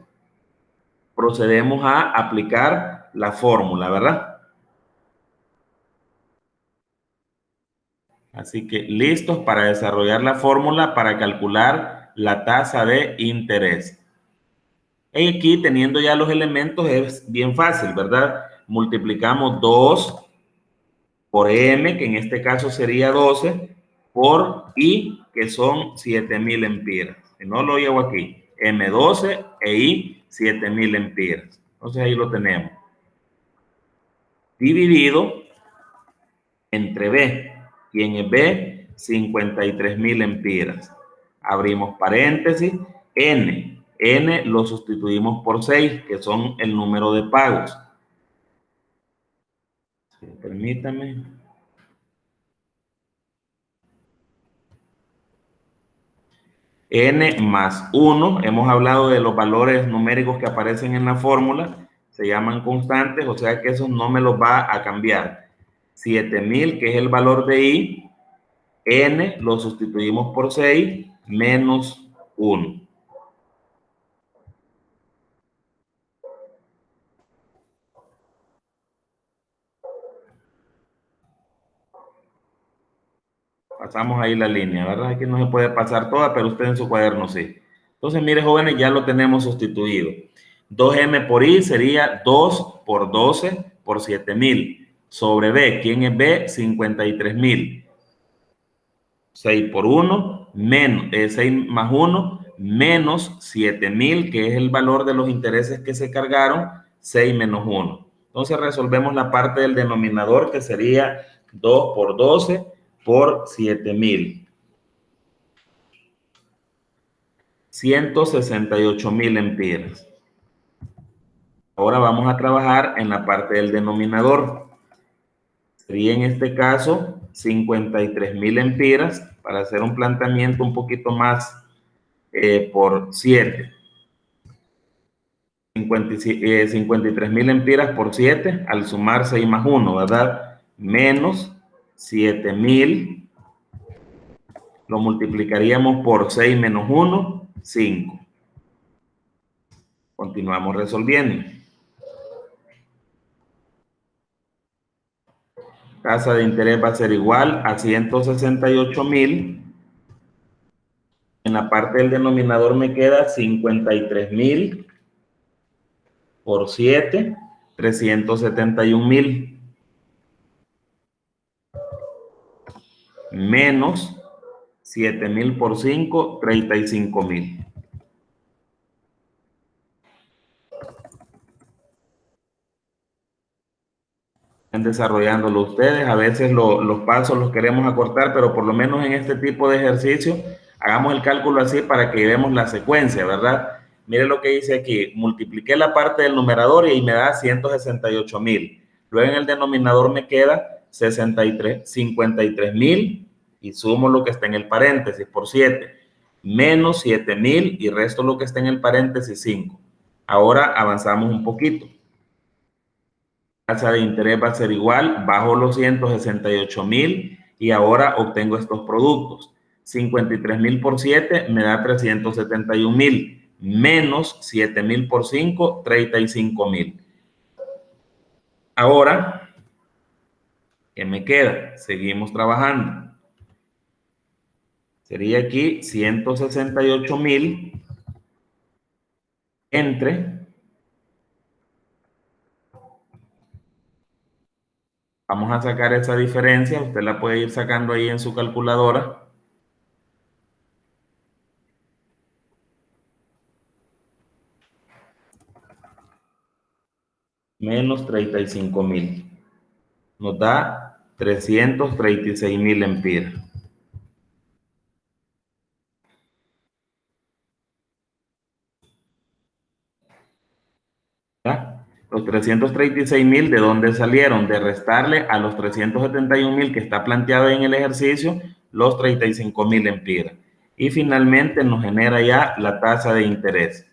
procedemos a aplicar la fórmula, ¿verdad? Así que listos para desarrollar la fórmula para calcular la tasa de interés. Y aquí, teniendo ya los elementos, es bien fácil, ¿verdad? Multiplicamos 2 por M, que en este caso sería 12, por I, que son 7000 empiras. Si no lo llevo aquí, M12 e I, 7000 empiras. Entonces ahí lo tenemos. Dividido entre B. ¿Quién es B? 53.000 empiras. Abrimos paréntesis. N. N lo sustituimos por 6, que son el número de pagos. Sí, permítame. N más 1. Hemos hablado de los valores numéricos que aparecen en la fórmula. Se llaman constantes, o sea que eso no me los va a cambiar. 7000, que es el valor de I. N lo sustituimos por 6 menos 1. Pasamos ahí la línea, ¿verdad? Aquí no se puede pasar toda, pero usted en su cuaderno sí. Entonces, mire, jóvenes, ya lo tenemos sustituido. 2M por I sería 2 por 12 por 7000. Sobre B, ¿quién es B? 53.000. 6 por 1, menos, 6 más 1, menos 7000, que es el valor de los intereses que se cargaron, 6 menos 1. Entonces resolvemos la parte del denominador, que sería 2 por 12 por 7000. 168.000 empiras. Ahora vamos a trabajar en la parte del denominador. Sería en este caso 53.000 empiras, para hacer un planteamiento un poquito más por 7. 53.000 empiras por 7, al sumar 6 más 1, ¿verdad? Menos 7.000, lo multiplicaríamos por 6 menos 1, 5. Continuamos resolviendo. Tasa de interés va a ser igual a 168.000. En la parte del denominador me queda 53.000 por 7, 371.000. Menos 7.000 por 5, 35.000. Están desarrollándolo ustedes. A veces los pasos los queremos acortar, pero por lo menos en este tipo de ejercicio, hagamos el cálculo así para que veamos la secuencia, ¿verdad? Mire lo que dice aquí. Multipliqué la parte del numerador y me da 168.000. Luego en el denominador me queda 53.000 y sumo lo que está en el paréntesis por 7. Menos 7.000 y resto lo que está en el paréntesis 5. Ahora avanzamos un poquito. Tasa de interés va a ser igual, bajo los 168.000 y ahora obtengo estos productos. 53.000 por 7 me da 371.000, menos 7.000 por 5, 35.000. Ahora, ¿qué me queda? Seguimos trabajando. Sería aquí 168.000 entre, vamos a sacar esa diferencia, usted la puede ir sacando ahí en su calculadora. menos 35.000. Nos da 336.000 lempiras. ¿Ya? Los 336.000, ¿de dónde salieron? De restarle a los 371.000 que está planteado en el ejercicio, los 35.000 lempiras. Y finalmente nos genera ya la tasa de interés,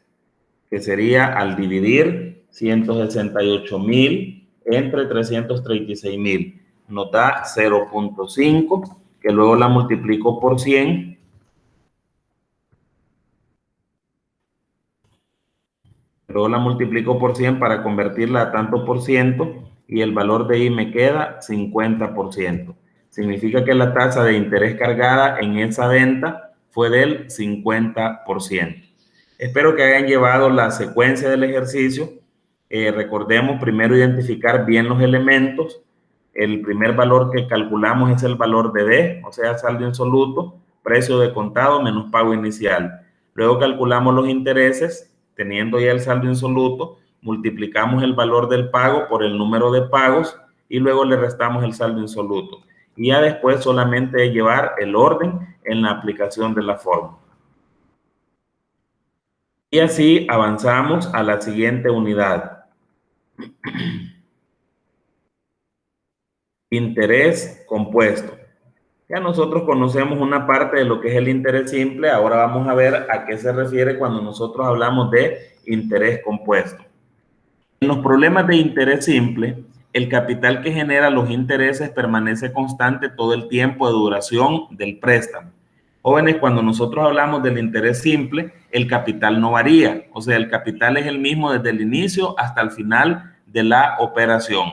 que sería al dividir 168.000 entre 336.000. Nos da 0.5, que luego la multiplico por 100. Luego la multiplico por 100 para convertirla a tanto por ciento y el valor de I me queda 50%. Significa que la tasa de interés cargada en esa venta fue del 50%. Espero que hayan llevado la secuencia del ejercicio. Recordemos primero identificar bien los elementos. El primer valor que calculamos es el valor de D, o sea, saldo insoluto, precio de contado menos pago inicial. Luego calculamos los intereses, teniendo ya el saldo insoluto, multiplicamos el valor del pago por el número de pagos y luego le restamos el saldo insoluto. Y ya después solamente llevar el orden en la aplicación de la fórmula. Y así avanzamos a la siguiente unidad. Interés compuesto. Ya nosotros conocemos una parte de lo que es el interés simple. Ahora vamos a ver a qué se refiere cuando nosotros hablamos de interés compuesto. En los problemas de interés simple, el capital que genera los intereses permanece constante todo el tiempo de duración del préstamo. Jóvenes, cuando nosotros hablamos del interés simple, el capital no varía. O sea, el capital es el mismo desde el inicio hasta el final de la operación.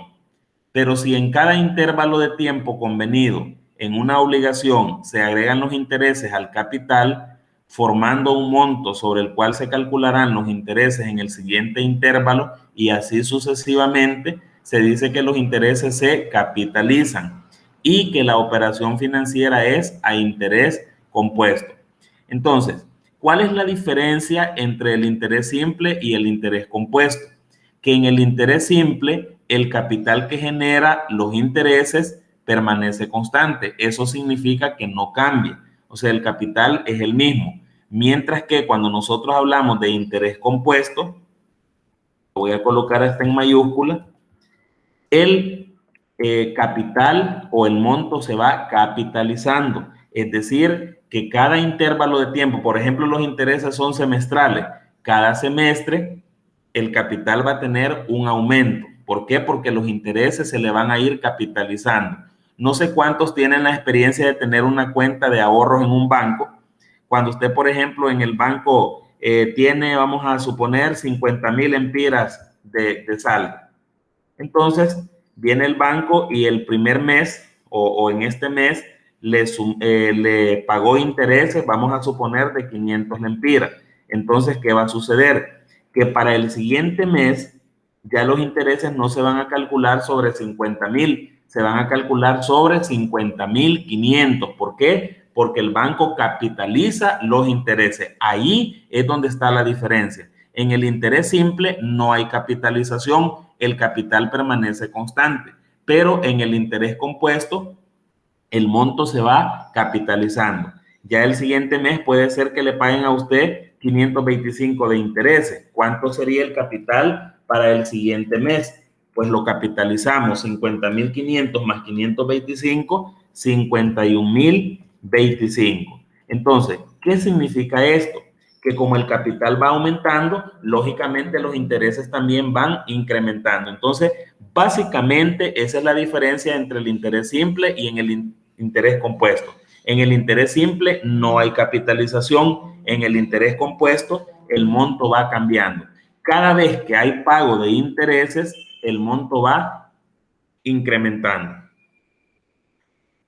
Pero si en cada intervalo de tiempo convenido en una obligación se agregan los intereses al capital, formando un monto sobre el cual se calcularán los intereses en el siguiente intervalo y así sucesivamente, se dice que los intereses se capitalizan y que la operación financiera es a interés compuesto. Entonces, ¿cuál es la diferencia entre el interés simple y el interés compuesto? Que en el interés simple, el capital que genera los intereses permanece constante. Eso significa que no cambia. O sea, el capital es el mismo. Mientras que cuando nosotros hablamos de interés compuesto, voy a colocar esto en mayúscula, el capital o el monto se va capitalizando. Es decir, que cada intervalo de tiempo, por ejemplo, los intereses son semestrales. Cada semestre el capital va a tener un aumento. ¿Por qué? Porque los intereses se le van a ir capitalizando. No sé cuántos tienen la experiencia de tener una cuenta de ahorros en un banco. Cuando usted, por ejemplo, en el banco tiene, vamos a suponer, 50.000 lempiras de saldo. Entonces, viene el banco y el primer mes o en este mes le pagó intereses, vamos a suponer, de 500 lempiras. Entonces, ¿qué va a suceder? Que para el siguiente mes ya los intereses no se van a calcular sobre 50.000, se van a calcular sobre 50.500. ¿Por qué? Porque el banco capitaliza los intereses. Ahí es donde está la diferencia. En el interés simple no hay capitalización, el capital permanece constante, pero en el interés compuesto el monto se va capitalizando. Ya el siguiente mes puede ser que le paguen a usted 525 de intereses. ¿Cuánto sería el capital para el siguiente mes? Pues lo capitalizamos, 50.500 más 525, 51.025. Entonces, ¿qué significa esto? Que como el capital va aumentando, lógicamente los intereses también van incrementando. Entonces, básicamente esa es la diferencia entre el interés simple y en el interés compuesto. En el interés simple no hay capitalización, en el interés compuesto el monto va cambiando. Cada vez que hay pago de intereses, el monto va incrementando.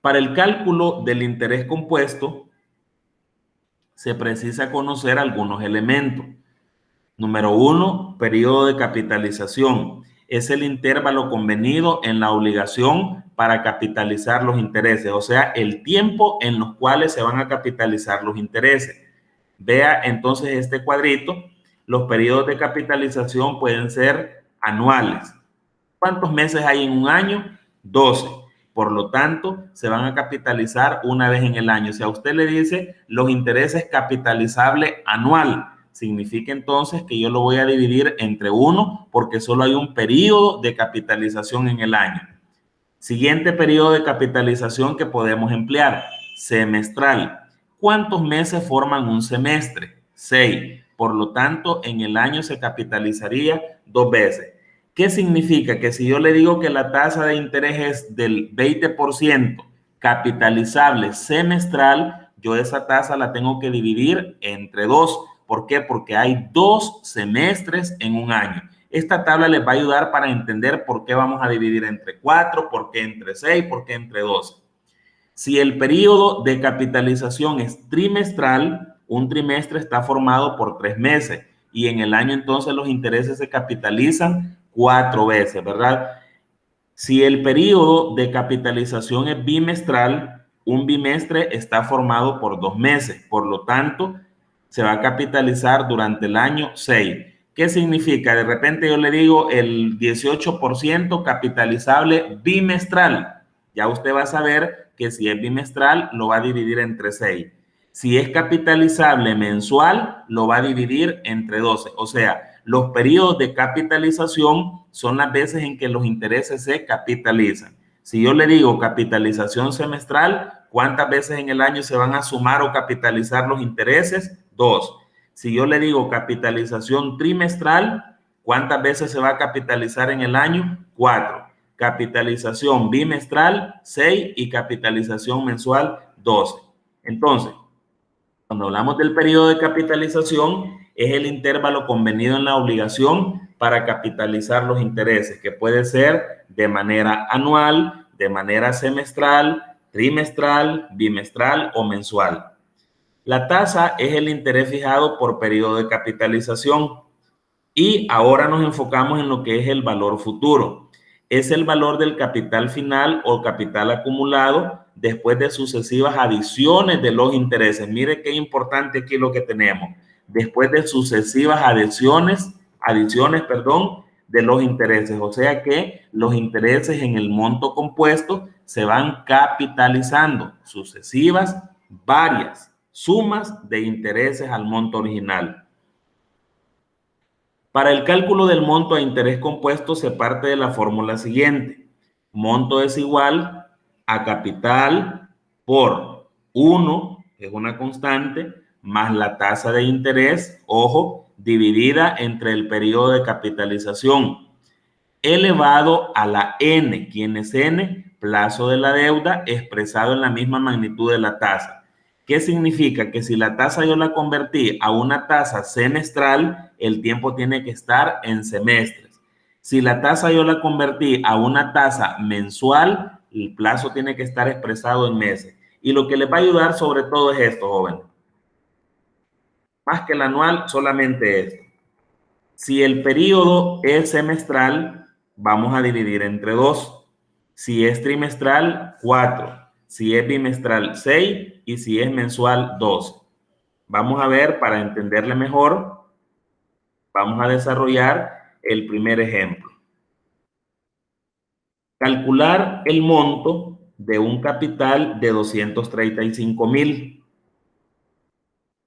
Para el cálculo del interés compuesto, se precisa conocer algunos elementos. Número 1, periodo de capitalización. Es el intervalo convenido en la obligación para capitalizar los intereses, o sea, el tiempo en los cuales se van a capitalizar los intereses. Vea entonces este cuadrito. Los periodos de capitalización pueden ser anuales, ¿Cuántos meses hay en un año? 12. Por lo tanto, se van a capitalizar una vez en el año. Si a usted le dice los intereses capitalizables anual, significa entonces que yo lo voy a dividir entre 1 porque solo hay un periodo de capitalización en el año. Siguiente periodo de capitalización que podemos emplear, semestral. ¿Cuántos meses forman un semestre? 6. Por lo tanto, en el año se capitalizaría 2 veces. ¿Qué significa? Que si yo le digo que la tasa de interés es del 20% capitalizable semestral, yo esa tasa la tengo que dividir entre 2. ¿Por qué? Porque hay 2 semestres en un año. Esta tabla les va a ayudar para entender por qué vamos a dividir entre 4, por qué entre 6, por qué entre 12. Si el periodo de capitalización es trimestral, un trimestre está formado por 3 meses y en el año entonces los intereses se capitalizan 4 veces, ¿verdad? Si el periodo de capitalización es bimestral, un bimestre está formado por 2 meses, por lo tanto, se va a capitalizar durante el año 6. ¿Qué significa? De repente yo le digo el 18% capitalizable bimestral. Ya usted va a saber que si es bimestral, lo va a dividir entre 6. Si es capitalizable mensual, lo va a dividir entre 12. O sea, los periodos de capitalización son las veces en que los intereses se capitalizan. Si yo le digo capitalización semestral, ¿cuántas veces en el año se van a sumar o capitalizar los intereses? 2. Si yo le digo capitalización trimestral, ¿cuántas veces se va a capitalizar en el año? 4. Capitalización bimestral, 6 y capitalización mensual, 12. Entonces, cuando hablamos del periodo de capitalización, es el intervalo convenido en la obligación para capitalizar los intereses, que puede ser de manera anual, de manera semestral, trimestral, bimestral o mensual. La tasa es el interés fijado por periodo de capitalización. Y ahora nos enfocamos en lo que es el valor futuro. Es el valor del capital final o capital acumulado después de sucesivas adiciones de los intereses. Mire qué importante aquí lo que tenemos. Después de sucesivas adiciones, de los intereses. O sea que los intereses en el monto compuesto se van capitalizando. Sucesivas, varias sumas de intereses al monto original. Para el cálculo del monto a interés compuesto se parte de la fórmula siguiente. Monto es igual a capital por 1, que es una constante, más la tasa de interés, ojo, dividida entre el periodo de capitalización, elevado a la n. ¿Quién es n? Plazo de la deuda expresado en la misma magnitud de la tasa. ¿Qué significa? Que si la tasa yo la convertí a una tasa semestral, el tiempo tiene que estar en semestres. Si la tasa yo la convertí a una tasa mensual, el plazo tiene que estar expresado en meses. Y lo que les va a ayudar sobre todo es esto, jóvenes. Más que el anual, solamente esto. Si el periodo es semestral, vamos a dividir entre 2. Si es trimestral, 4. Si es bimestral, 6. Y si es mensual, 12. Vamos a ver, para entenderle mejor, vamos a desarrollar el primer ejemplo. Calcular el monto de un capital de 235,000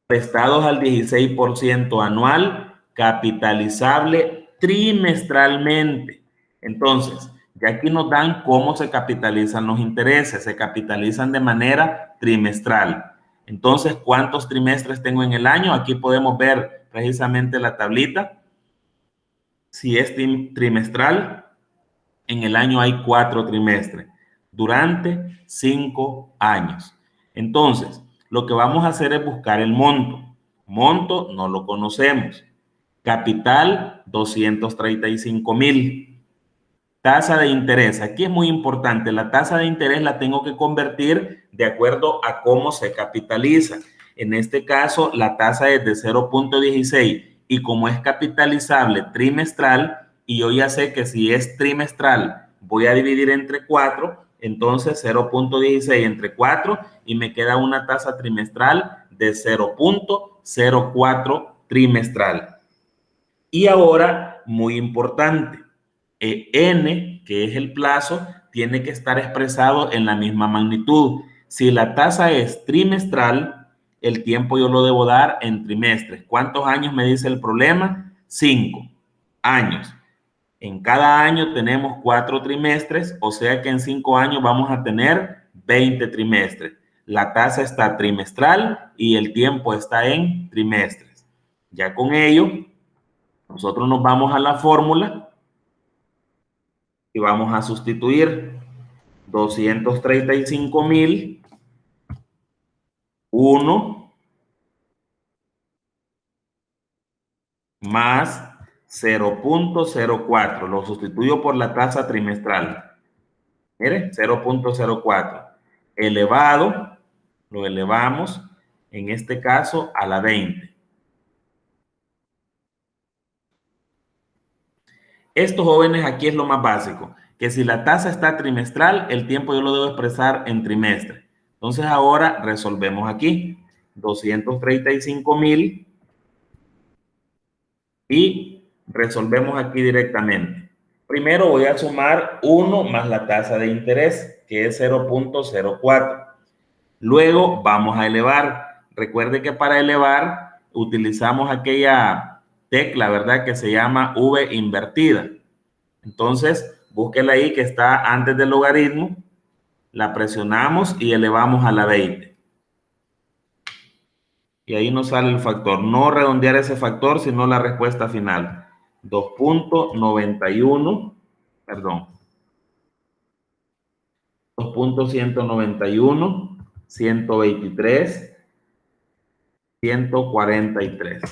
prestados al 16% anual, capitalizable trimestralmente. Entonces, ya aquí nos dan cómo se capitalizan los intereses. Se capitalizan de manera trimestral. Entonces, ¿cuántos trimestres tengo en el año? Aquí podemos ver precisamente la tablita. Si es trimestral, en el año hay 4 trimestres durante 5 años. Entonces, lo que vamos a hacer es buscar el monto. Monto no lo conocemos. Capital 235,000. Tasa de interés. Aquí es muy importante. La tasa de interés la tengo que convertir de acuerdo a cómo se capitaliza. En este caso, la tasa es de 0.16 y como es capitalizable trimestral, y yo ya sé que si es trimestral voy a dividir entre 4, entonces 0.16 entre 4 y me queda una tasa trimestral de 0.04 trimestral. Y ahora, muy importante, N, que es el plazo, tiene que estar expresado en la misma magnitud. Si la tasa es trimestral, el tiempo yo lo debo dar en trimestres. ¿Cuántos años me dice el problema? 5 años. En cada año tenemos 4 trimestres, o sea que en 5 años vamos a tener 20 trimestres. La tasa está trimestral y el tiempo está en trimestres. Ya con ello, nosotros nos vamos a la fórmula y vamos a sustituir 235,000, 1 más 0.04. Lo sustituyo por la tasa trimestral. Mire, 0.04 elevado, lo elevamos, en este caso, a la 20. Estos jóvenes, aquí es lo más básico, que si la tasa está trimestral, el tiempo yo lo debo expresar en trimestre. Entonces ahora resolvemos aquí, 235,000 y resolvemos aquí directamente. Primero voy a sumar 1 más la tasa de interés, que es 0.04. Luego vamos a elevar. Recuerde que para elevar utilizamos aquella tecla, ¿verdad? Que se llama V invertida. Entonces, búsquela ahí que está antes del logaritmo. La presionamos y elevamos a la 20. Y ahí nos sale el factor. No redondear ese factor, sino la respuesta final. 2.91, perdón. 2.191, 123, 143.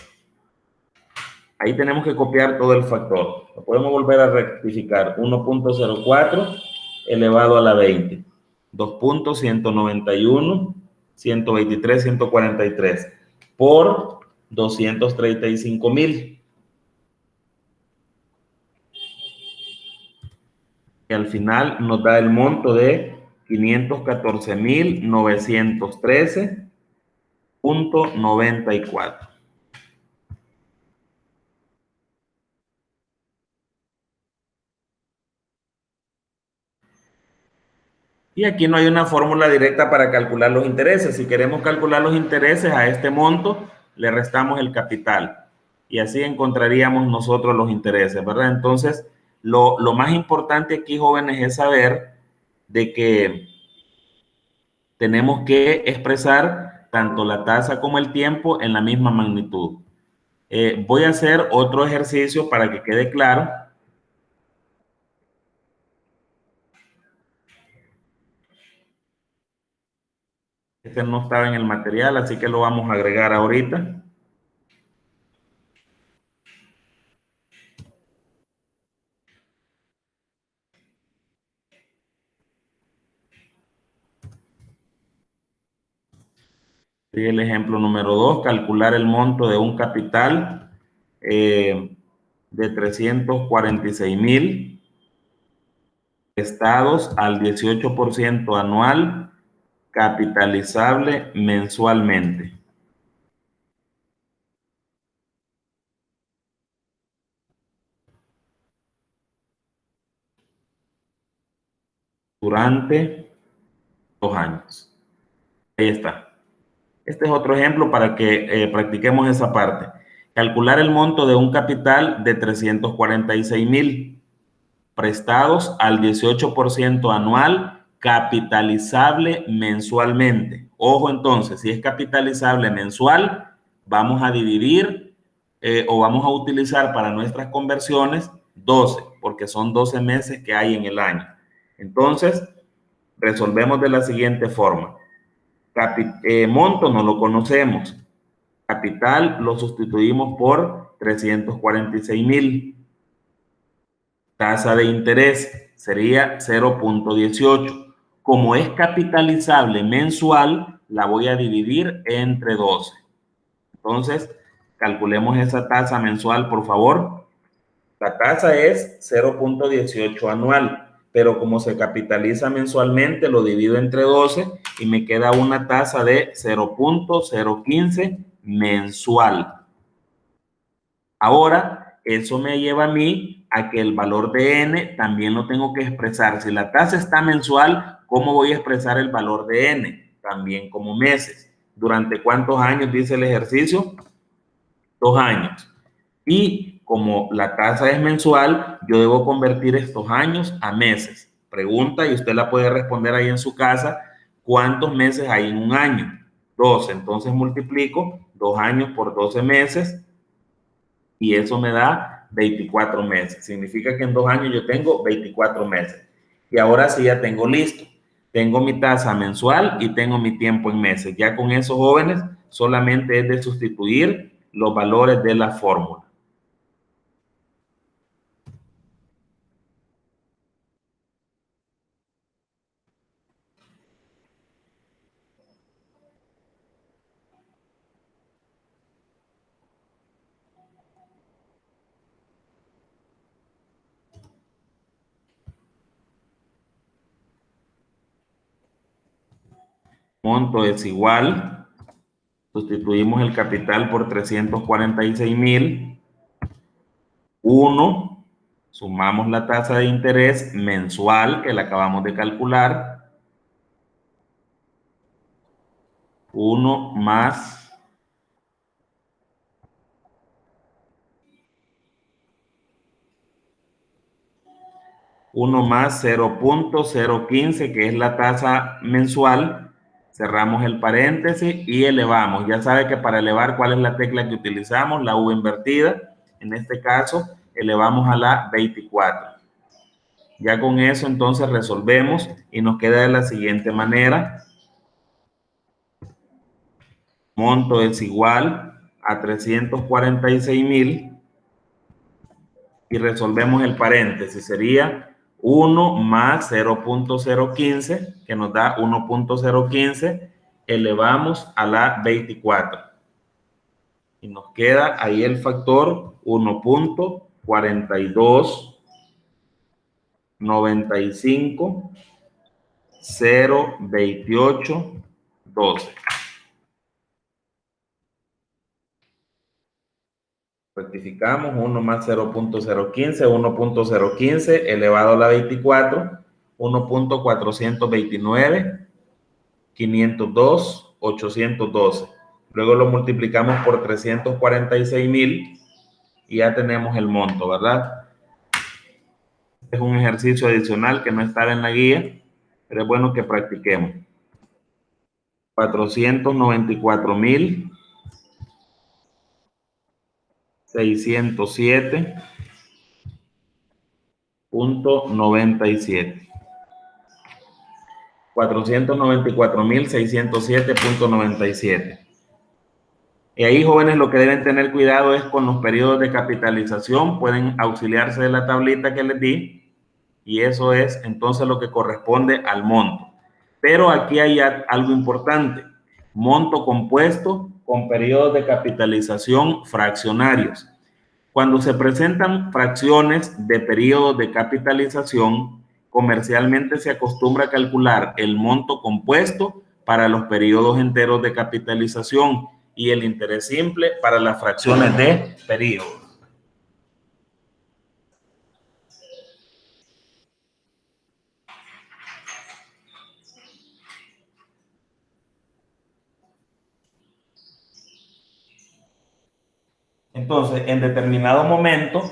Ahí tenemos que copiar todo el factor. Lo podemos volver a rectificar. 1.04 elevado a la 20. 2.191, 123, 143 por 235,000. Y al final nos da el monto de 514,913.94. Y aquí no hay una fórmula directa para calcular los intereses. Si queremos calcular los intereses a este monto, le restamos el capital. Y así encontraríamos nosotros los intereses, ¿verdad? Entonces, lo más importante aquí, jóvenes, es saber de que tenemos que expresar tanto la tasa como el tiempo en la misma magnitud. Voy a hacer otro ejercicio para que quede claro. Este no estaba en el material, así que lo vamos a agregar ahorita. Sigue el ejemplo número 2, calcular el monto de un capital de 346,000 prestados al 18% anual, capitalizable mensualmente. Durante 2 años. Ahí está. Este es otro ejemplo para que practiquemos esa parte. Calcular el monto de un capital de 346,000 prestados al 18% anual, capitalizable mensualmente. Ojo entonces, si es capitalizable mensual, vamos a dividir o vamos a utilizar para nuestras conversiones 12, porque son 12 meses que hay en el año. Entonces, resolvemos de la siguiente forma. Monto no lo conocemos. Capital lo sustituimos por 346,000. Tasa de interés sería 0.18. Como es capitalizable mensual, la voy a dividir entre 12. Entonces, calculemos esa tasa mensual, por favor. La tasa es 0.18 anual, pero como se capitaliza mensualmente, lo divido entre 12 y me queda una tasa de 0.015 mensual. Ahora, eso me lleva a mí a que el valor de n también lo tengo que expresar. Si la tasa está mensual, ¿cómo voy a expresar el valor de n? También como meses. ¿Durante cuántos años dice el ejercicio? 2 años. Y como la tasa es mensual, yo debo convertir estos años a meses. Pregunta, y usted la puede responder ahí en su casa, ¿cuántos meses hay en un año? 12. Entonces multiplico 2 años por 12 meses y eso me da 24 meses. Significa que en 2 años yo tengo 24 meses. Y ahora sí ya tengo listo. Tengo mi tasa mensual y tengo mi tiempo en meses. Ya con esos jóvenes solamente es de sustituir los valores de la fórmula. Monto es igual, sustituimos el capital por 346,000, 1, sumamos la tasa de interés mensual que la acabamos de calcular, 1 más 0.015, que es la tasa mensual. Cerramos el paréntesis y elevamos. Ya sabe que para elevar, ¿cuál es la tecla que utilizamos? La V invertida. En este caso, elevamos a la 24. Ya con eso, entonces, resolvemos y nos queda de la siguiente manera. Monto es igual a 346,000 y resolvemos el paréntesis. Sería 1 más 0.015, que nos da 1.015, elevamos a la 24. Y nos queda ahí el factor 1.4295 02812. Rectificamos, 1 más 0.015, 1.015 elevado a la 24, 1.429, 502, 812. Luego lo multiplicamos por 346,000 y ya tenemos el monto, ¿verdad? Es un ejercicio adicional que no estaba en la guía, pero es bueno que practiquemos. 494,607.97. 494,607.97. Y ahí, jóvenes, lo que deben tener cuidado es con los periodos de capitalización. Pueden auxiliarse de la tablita que les di y eso es entonces lo que corresponde al monto. Pero aquí hay algo importante. Monto compuesto con periodos de capitalización fraccionarios. Cuando se presentan fracciones de periodos de capitalización, comercialmente se acostumbra a calcular el monto compuesto para los periodos enteros de capitalización y el interés simple para las fracciones de periodo. Entonces, en determinado momento,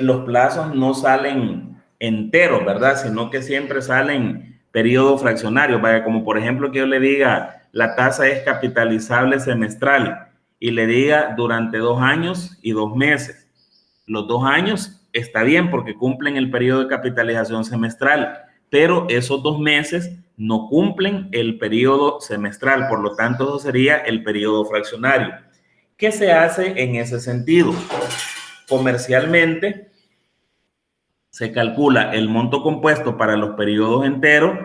los plazos no salen enteros, ¿verdad? Sino que siempre salen periodos fraccionarios. Vaya, como por ejemplo que yo le diga, la tasa es capitalizable semestral y le diga durante 2 años y 2 meses. Los 2 años está bien porque cumplen el periodo de capitalización semestral, pero esos 2 meses no cumplen el periodo semestral, por lo tanto eso sería el periodo fraccionario. ¿Qué se hace en ese sentido? Comercialmente se calcula el monto compuesto para los periodos enteros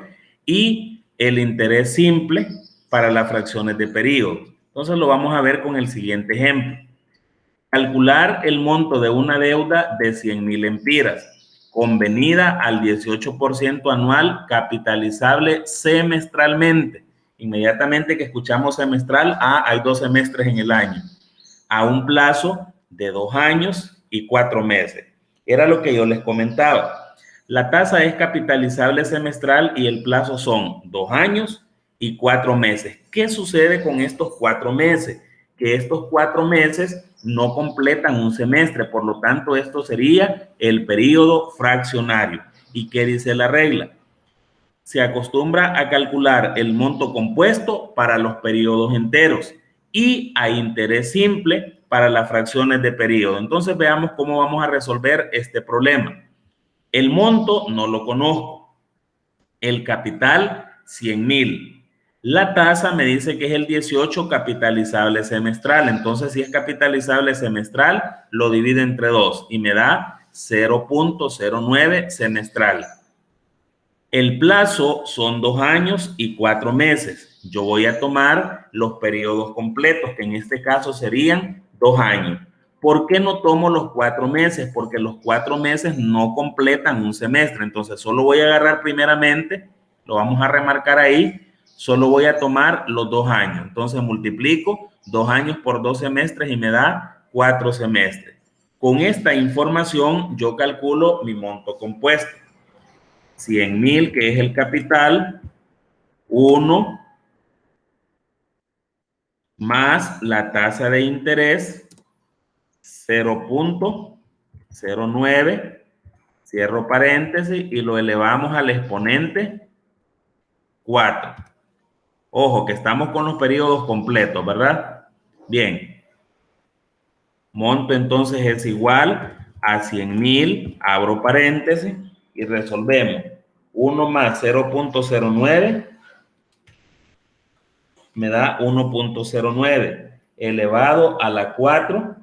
y el interés simple para las fracciones de periodo. Entonces lo vamos a ver con el siguiente ejemplo. Calcular el monto de una deuda de 100,000 empiras, convenida al 18% anual, capitalizable semestralmente. Inmediatamente que escuchamos semestral, hay 2 semestres en el año, a un plazo de 2 años y 4 meses. Era lo que yo les comentaba. La tasa es capitalizable semestral y el plazo son 2 años y 4 meses. ¿Qué sucede con estos 4 meses? Que estos 4 meses no completan un semestre, por lo tanto, esto sería el periodo fraccionario. ¿Y qué dice la regla? Se acostumbra a calcular el monto compuesto para los periodos enteros y a interés simple para las fracciones de periodo. Entonces veamos cómo vamos a resolver este problema. El monto no lo conozco. El capital, 100,000. La tasa me dice que es el 18 capitalizable semestral. Entonces, si es capitalizable semestral, lo divide entre 2 y me da 0.09 semestral. El plazo son 2 años y 4 meses. Yo voy a tomar los periodos completos, que en este caso serían 2 años. ¿Por qué no tomo los 4 meses? Porque los 4 meses no completan un semestre. Entonces, solo voy a agarrar primeramente, lo vamos a remarcar ahí, solo voy a tomar los 2 años. Entonces, multiplico 2 años por 2 semestres y me da 4 semestres. Con esta información, yo calculo mi monto compuesto. 100,000, que es el capital, 1 más la tasa de interés, 0.09, cierro paréntesis y lo elevamos al exponente 4. Ojo, que estamos con los periodos completos, ¿verdad? Bien. Monto entonces es igual a 100,000, abro paréntesis y resolvemos. 1 más 0.09 me da 1.09 elevado a la 4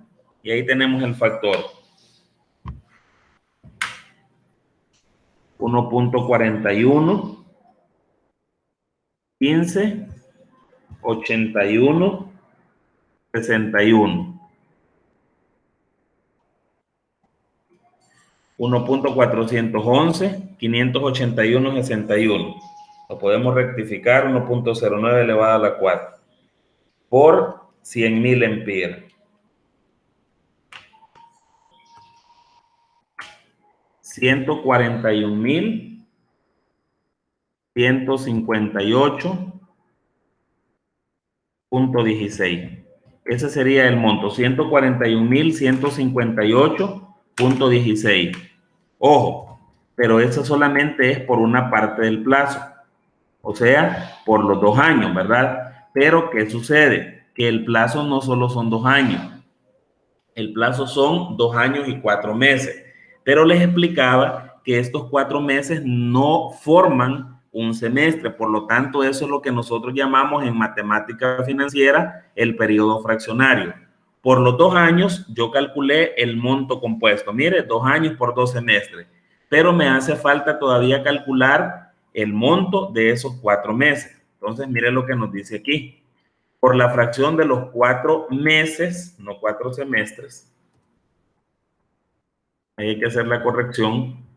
y ahí tenemos el factor. 1.41, 15, 81, 61. 1.411, 581, 61. Lo podemos rectificar, 1.09 elevado a la 4 por 100,000 empiras. 141,158.16. Ese sería el monto, 141,158.16. Ojo, pero eso solamente es por una parte del plazo, o sea, por los 2 años, ¿verdad? Pero, ¿qué sucede? Que el plazo no solo son 2 años, el plazo son 2 años y 4 meses. Pero les explicaba que estos 4 meses no forman un semestre, por lo tanto, eso es lo que nosotros llamamos en matemática financiera el periodo fraccionario. Por los 2 años, yo calculé el monto compuesto. Mire, 2 años por 2 semestres. Pero me hace falta todavía calcular el monto de esos 4 meses. Entonces, mire lo que nos dice aquí. Por la fracción de los 4 meses, no 4 semestres. Ahí hay que hacer la corrección.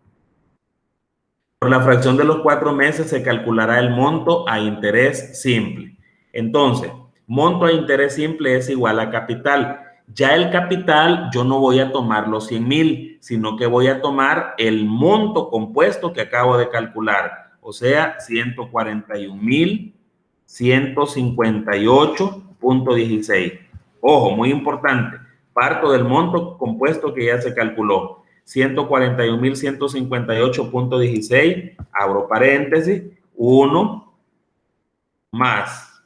Por la fracción de los 4 meses se calculará el monto a interés simple. Entonces, monto a interés simple es igual a capital. Ya el capital yo no voy a tomar los 100,000, sino que voy a tomar el monto compuesto que acabo de calcular. O sea, 141,158.16. Ojo, muy importante. Parto del monto compuesto que ya se calculó. 141,158.16, abro paréntesis, 1 más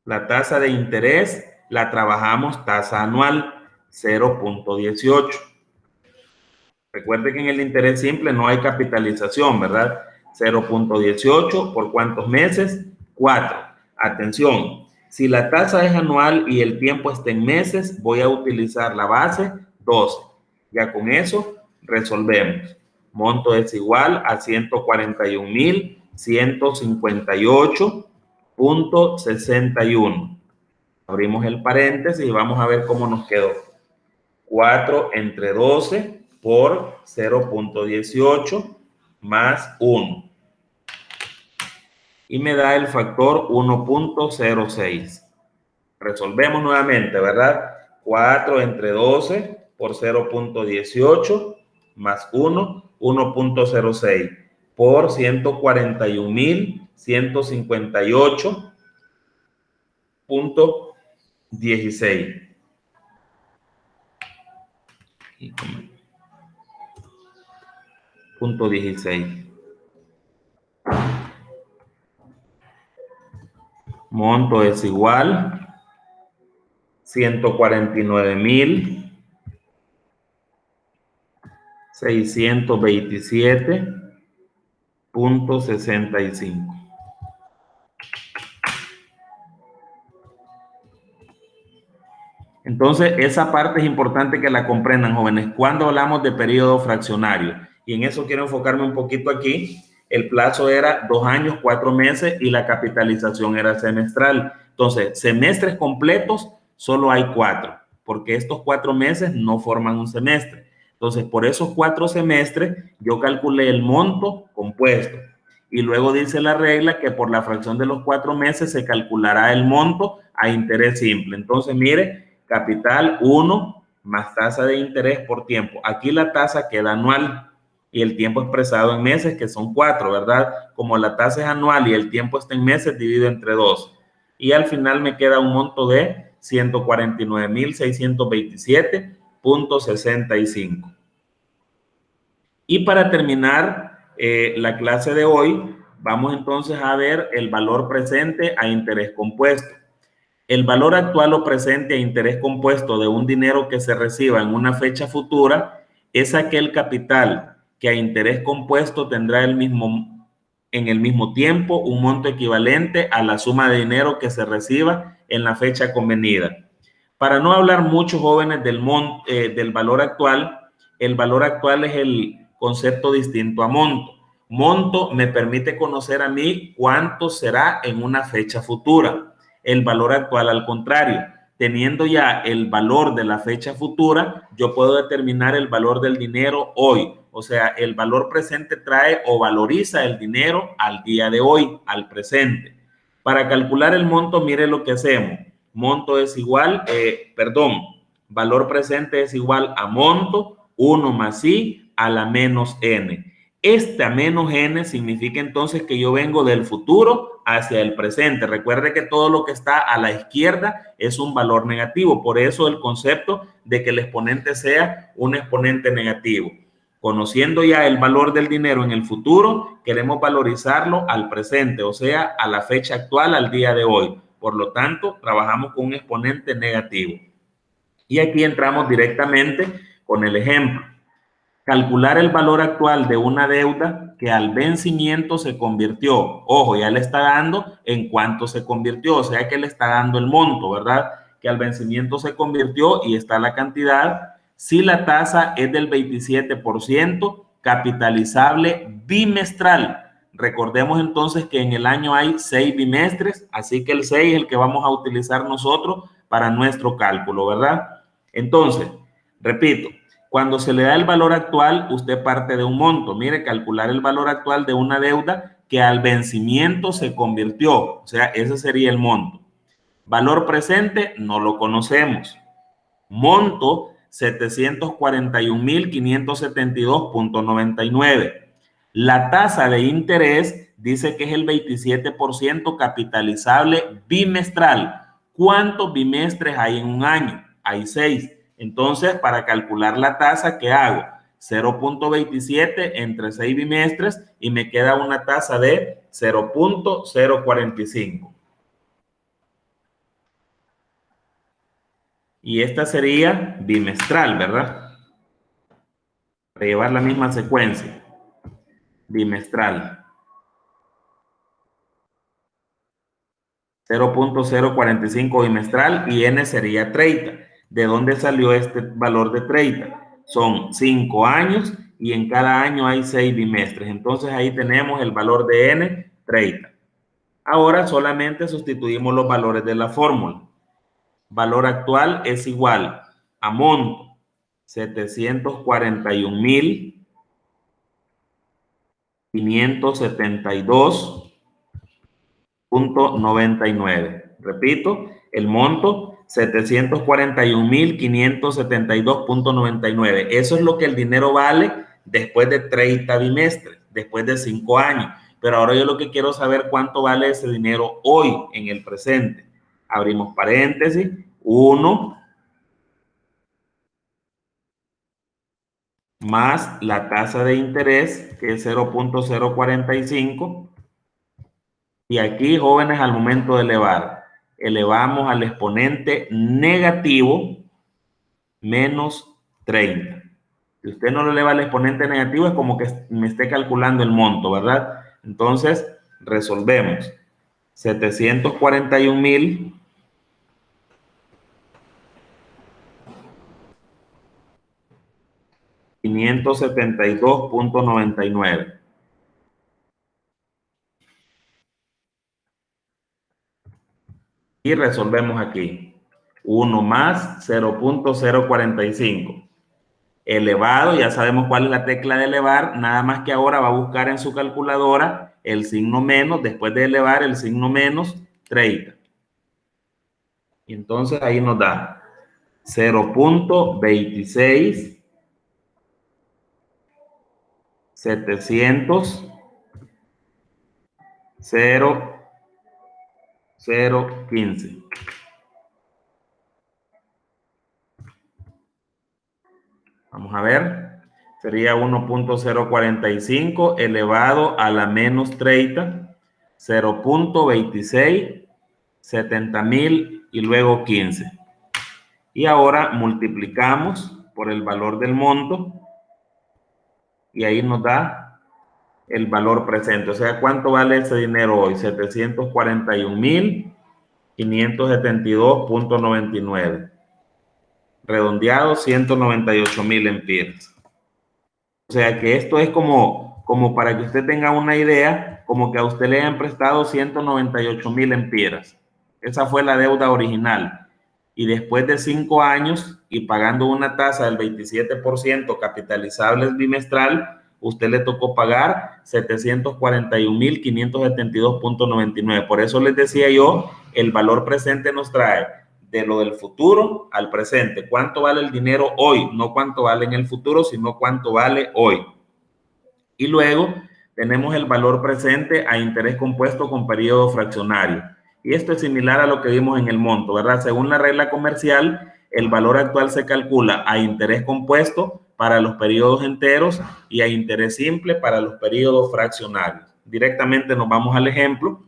la tasa de interés, la trabajamos tasa anual, 0.18. Recuerde que en el interés simple no hay capitalización, ¿verdad? 0.18 ¿por cuántos meses? 4. Atención, si la tasa es anual y el tiempo está en meses, voy a utilizar la base 12. Ya con eso resolvemos. Monto es igual a 141,158.61. Abrimos el paréntesis y vamos a ver cómo nos quedó. 4 entre 12 por 0.18 más 1. Y me da el factor 1.06. Resolvemos nuevamente, ¿verdad? 4 entre 12 por 0.18 más 1, 1.06 por 141.158.16. Punto 16. Monto es igual 149.627.65. Entonces, esa parte es importante que la comprendan, jóvenes, cuando hablamos de periodo fraccionario. Y en eso quiero enfocarme un poquito aquí. El plazo era 2 años, 4 meses y la capitalización era semestral. Entonces, semestres completos solo hay 4, porque estos 4 meses no forman un semestre. Entonces, por esos 4 semestres, yo calculé el monto compuesto. Y luego dice la regla que por la fracción de los 4 meses se calculará el monto a interés simple. Entonces, mire, capital 1 más tasa de interés por tiempo. Aquí la tasa queda anual y el tiempo expresado en meses, que son 4, ¿verdad? Como la tasa es anual y el tiempo está en meses, divido entre 2. Y al final me queda un monto de 149.627.65. Y para terminar la clase de hoy, vamos entonces a ver el valor presente a interés compuesto. El valor actual o presente a interés compuesto de un dinero que se reciba en una fecha futura es aquel capital que a interés compuesto tendrá en el mismo tiempo un monto equivalente a la suma de dinero que se reciba en la fecha convenida. Para no hablar mucho, jóvenes, del valor actual, el valor actual es el concepto distinto a monto. Monto me permite conocer a mí cuánto será en una fecha futura. El valor actual, al contrario, teniendo ya el valor de la fecha futura, yo puedo determinar el valor del dinero hoy. O sea, el valor presente trae o valoriza el dinero al día de hoy, al presente. Para calcular el monto, mire lo que hacemos. Monto es igual, valor presente es igual a monto, 1 más i a la menos n. Esta menos n significa entonces que yo vengo del futuro hacia el presente. Recuerde que todo lo que está a la izquierda es un valor negativo. Por eso el concepto de que el exponente sea un exponente negativo. Conociendo ya el valor del dinero en el futuro, queremos valorizarlo al presente, o sea, a la fecha actual, al día de hoy. Por lo tanto, trabajamos con un exponente negativo. Y aquí entramos directamente con el ejemplo. Calcular el valor actual de una deuda que al vencimiento se convirtió. Ojo, ya le está dando en cuánto se convirtió, o sea que le está dando el monto, ¿verdad? Que al vencimiento se convirtió y está la cantidad. Si la tasa es del 27%, capitalizable bimestral. Recordemos entonces que en el año hay 6 bimestres, así que el 6 es el que vamos a utilizar nosotros para nuestro cálculo, ¿verdad? Entonces, repito, cuando se le da el valor actual, usted parte de un monto. Mire, calcular el valor actual de una deuda que al vencimiento se convirtió. O sea, ese sería el monto. Valor presente, no lo conocemos. Monto, 741.572.99. La tasa de interés dice que es el 27% capitalizable bimestral. ¿Cuántos bimestres hay en un año? Hay 6. Entonces, para calcular la tasa, ¿qué hago? 0.27 entre 6 bimestres y me queda una tasa de 0.045. Y esta sería bimestral, ¿verdad? Para llevar la misma secuencia. Bimestral. 0.045 bimestral y n sería 30. ¿De dónde salió este valor de 30? Son 5 años y en cada año hay 6 bimestres. Entonces ahí tenemos el valor de n, 30. Ahora solamente sustituimos los valores de la fórmula. Valor actual es igual a monto, 741.572.99. Repito, el monto 741.572.99. Eso es lo que el dinero vale después de 30 bimestres, después de 5 años. Pero ahora yo lo que quiero saber cuánto vale ese dinero hoy, en el presente. Abrimos paréntesis, 1 más la tasa de interés, que es 0.045. Y aquí, jóvenes, al momento de elevar, elevamos al exponente negativo menos 30. Si usted no lo eleva al exponente negativo, es como que me esté calculando el monto, ¿verdad? Entonces, resolvemos. 741.000 572.99. Y resolvemos aquí. 1 más 0.045. Elevado, ya sabemos cuál es la tecla de elevar, nada más que ahora va a buscar en su calculadora el signo menos, después de elevar el signo menos 30. Y entonces ahí nos da 0.26 700 0.015. Vamos a ver. Sería 1.045 elevado a la menos 30, 0.26, 70.000 y luego 15. Y ahora multiplicamos por el valor del monto y ahí nos da el valor presente. O sea, ¿cuánto vale ese dinero hoy? 741.572.99. Redondeado, 198.000 empiras. O sea que esto es como para que usted tenga una idea, como que a usted le hayan prestado 198.000 empiras. Esa fue la deuda original. Y después de 5 años y pagando una tasa del 27% capitalizable bimestral, usted le tocó pagar 741.572.99. Por eso les decía yo, el valor presente nos trae de lo del futuro al presente. ¿Cuánto vale el dinero hoy? No cuánto vale en el futuro, sino cuánto vale hoy. Y luego tenemos el valor presente a interés compuesto con periodo fraccionario. Y esto es similar a lo que vimos en el monto, ¿verdad? Según la regla comercial, el valor actual se calcula a interés compuesto para los periodos enteros y a interés simple para los periodos fraccionarios. Directamente nos vamos al ejemplo.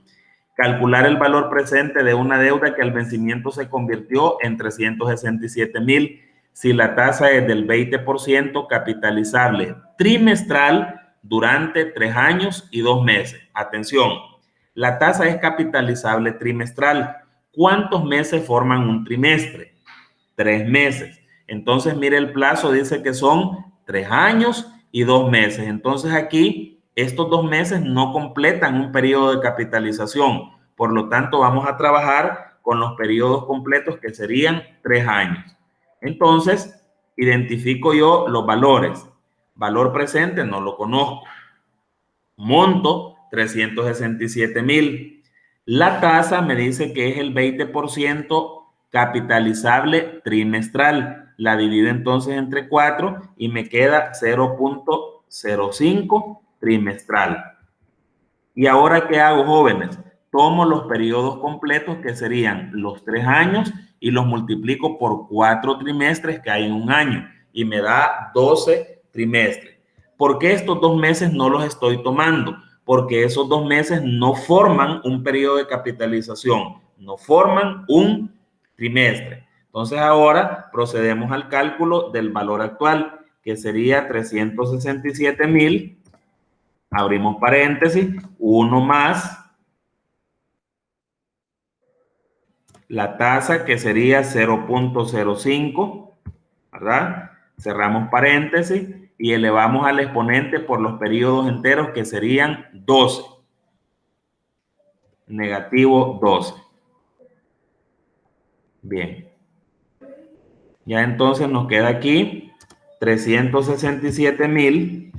Calcular el valor presente de una deuda que al vencimiento se convirtió en 367.000 si la tasa es del 20% capitalizable trimestral durante 3 años y 2 meses. Atención, la tasa es capitalizable trimestral. ¿Cuántos meses forman un trimestre? 3 meses. Entonces, mire el plazo, dice que son 3 años y 2 meses. Entonces aquí estos 2 meses no completan un periodo de capitalización. Por lo tanto, vamos a trabajar con los periodos completos que serían 3 años. Entonces, identifico yo los valores. Valor presente no lo conozco. Monto 367.000. La tasa me dice que es el 20% capitalizable trimestral. La divido entonces entre 4 y me queda 0.05 trimestral. ¿Y ahora qué hago, jóvenes? Tomo los periodos completos que serían los 3 años y los multiplico por 4 trimestres que hay en un año y me da 12 trimestres. ¿Por qué estos 2 meses no los estoy tomando? Porque esos 2 meses no forman un periodo de capitalización, no forman un trimestre. Entonces ahora procedemos al cálculo del valor actual, que sería 367.000. Abrimos paréntesis, 1 más la tasa, que sería 0.05, ¿verdad? Cerramos paréntesis y elevamos al exponente por los periodos enteros, que serían 12. Negativo 12. Bien. Ya entonces nos queda aquí 367.000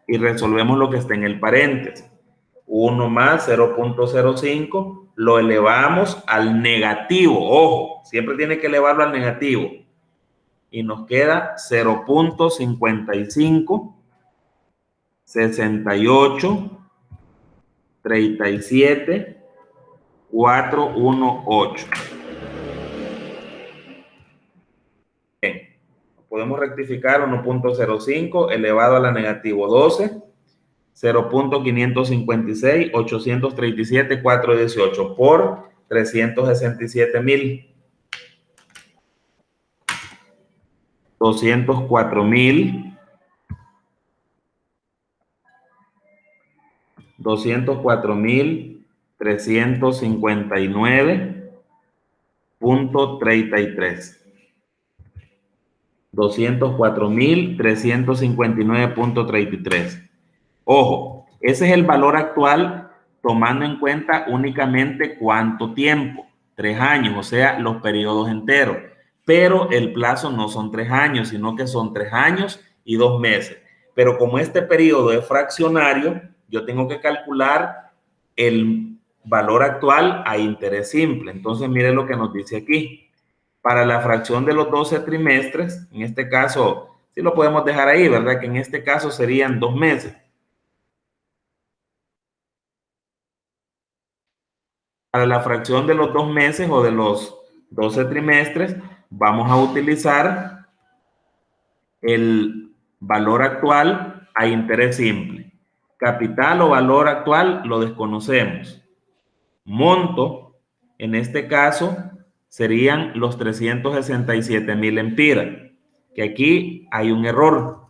y resolvemos lo que está en el paréntesis. 1 más 0.05 lo elevamos al negativo. Ojo, siempre tiene que elevarlo al negativo. Y nos queda 0.55, 68, 37, 418. Bien, podemos rectificar 1.05 elevado a la negativo 12, 0.556, 837, 418 por 367,000. 204,000, 204,359.33. 204,359.33. Ojo, ese es el valor actual tomando en cuenta únicamente cuánto tiempo, 3 años, o sea, los periodos enteros. Pero el plazo no son 3 años, sino que son 3 años y 2 meses. Pero como este periodo es fraccionario, yo tengo que calcular el valor actual a interés simple. Entonces, mire lo que nos dice aquí. Para la fracción de los 12 trimestres, en este caso, sí lo podemos dejar ahí, ¿verdad? Que en este caso serían 2 meses. Para la fracción de los 2 meses o de los 12 trimestres, vamos a utilizar el valor actual a interés simple. Capital o valor actual lo desconocemos. Monto, en este caso, serían los 367,000 lempiras, que aquí hay un error.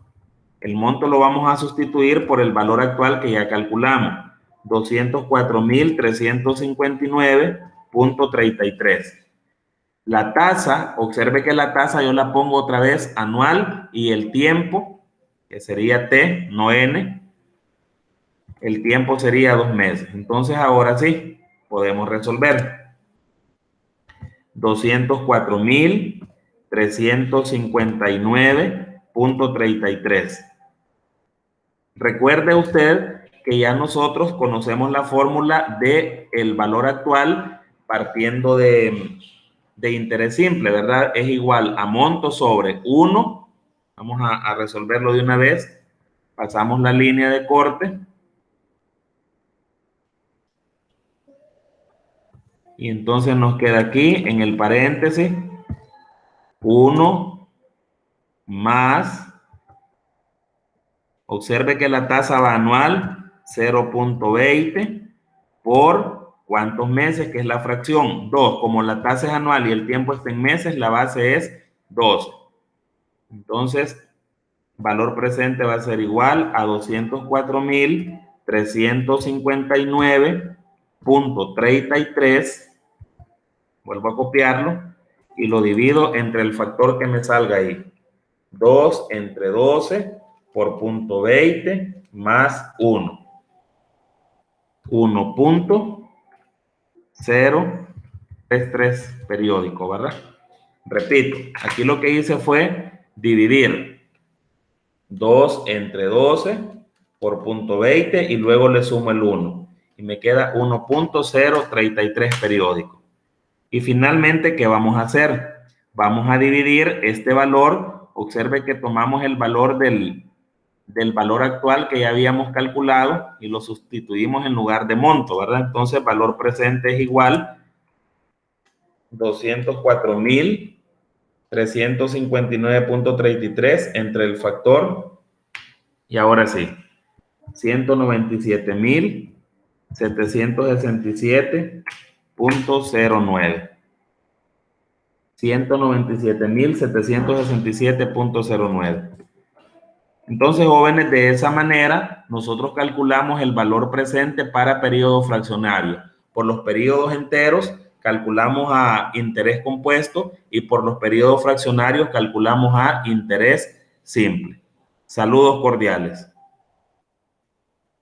El monto lo vamos a sustituir por el valor actual que ya calculamos, 204,359.33. La tasa, observe que la tasa yo la pongo otra vez anual y el tiempo, que sería T, no N, el tiempo sería 2 meses. Entonces ahora sí, podemos resolver. 204,359.33. Recuerde usted que ya nosotros conocemos la fórmula del valor actual partiendo de interés simple, ¿verdad? Es igual a monto sobre 1. Vamos a resolverlo de una vez. Pasamos la línea de corte. Y entonces nos queda aquí en el paréntesis 1 más, observe que la tasa va anual, 0.20 por ¿cuántos meses? Que es la fracción 2. Como la tasa es anual y el tiempo está en meses, la base es 12. Entonces, valor presente va a ser igual a 204,359.33. Vuelvo a copiarlo y lo divido entre el factor que me salga ahí. 2 entre 12 por 0.20 más 1. 1.033 periódico, ¿verdad? Repito, aquí lo que hice fue dividir 2 entre 12 por 0.20 y luego le sumo el 1. Y me queda 1.033 periódico. Y finalmente, ¿qué vamos a hacer? Vamos a dividir este valor. Observe que tomamos el valor del valor actual que ya habíamos calculado y lo sustituimos en lugar de monto, ¿verdad? Entonces, valor presente es igual 204,359.33 entre el factor, y ahora sí, 197,767.09. 197,767.09. Entonces, jóvenes, de esa manera nosotros calculamos el valor presente para periodo fraccionario. Por los periodos enteros calculamos a interés compuesto y por los periodos fraccionarios calculamos a interés simple. Saludos cordiales.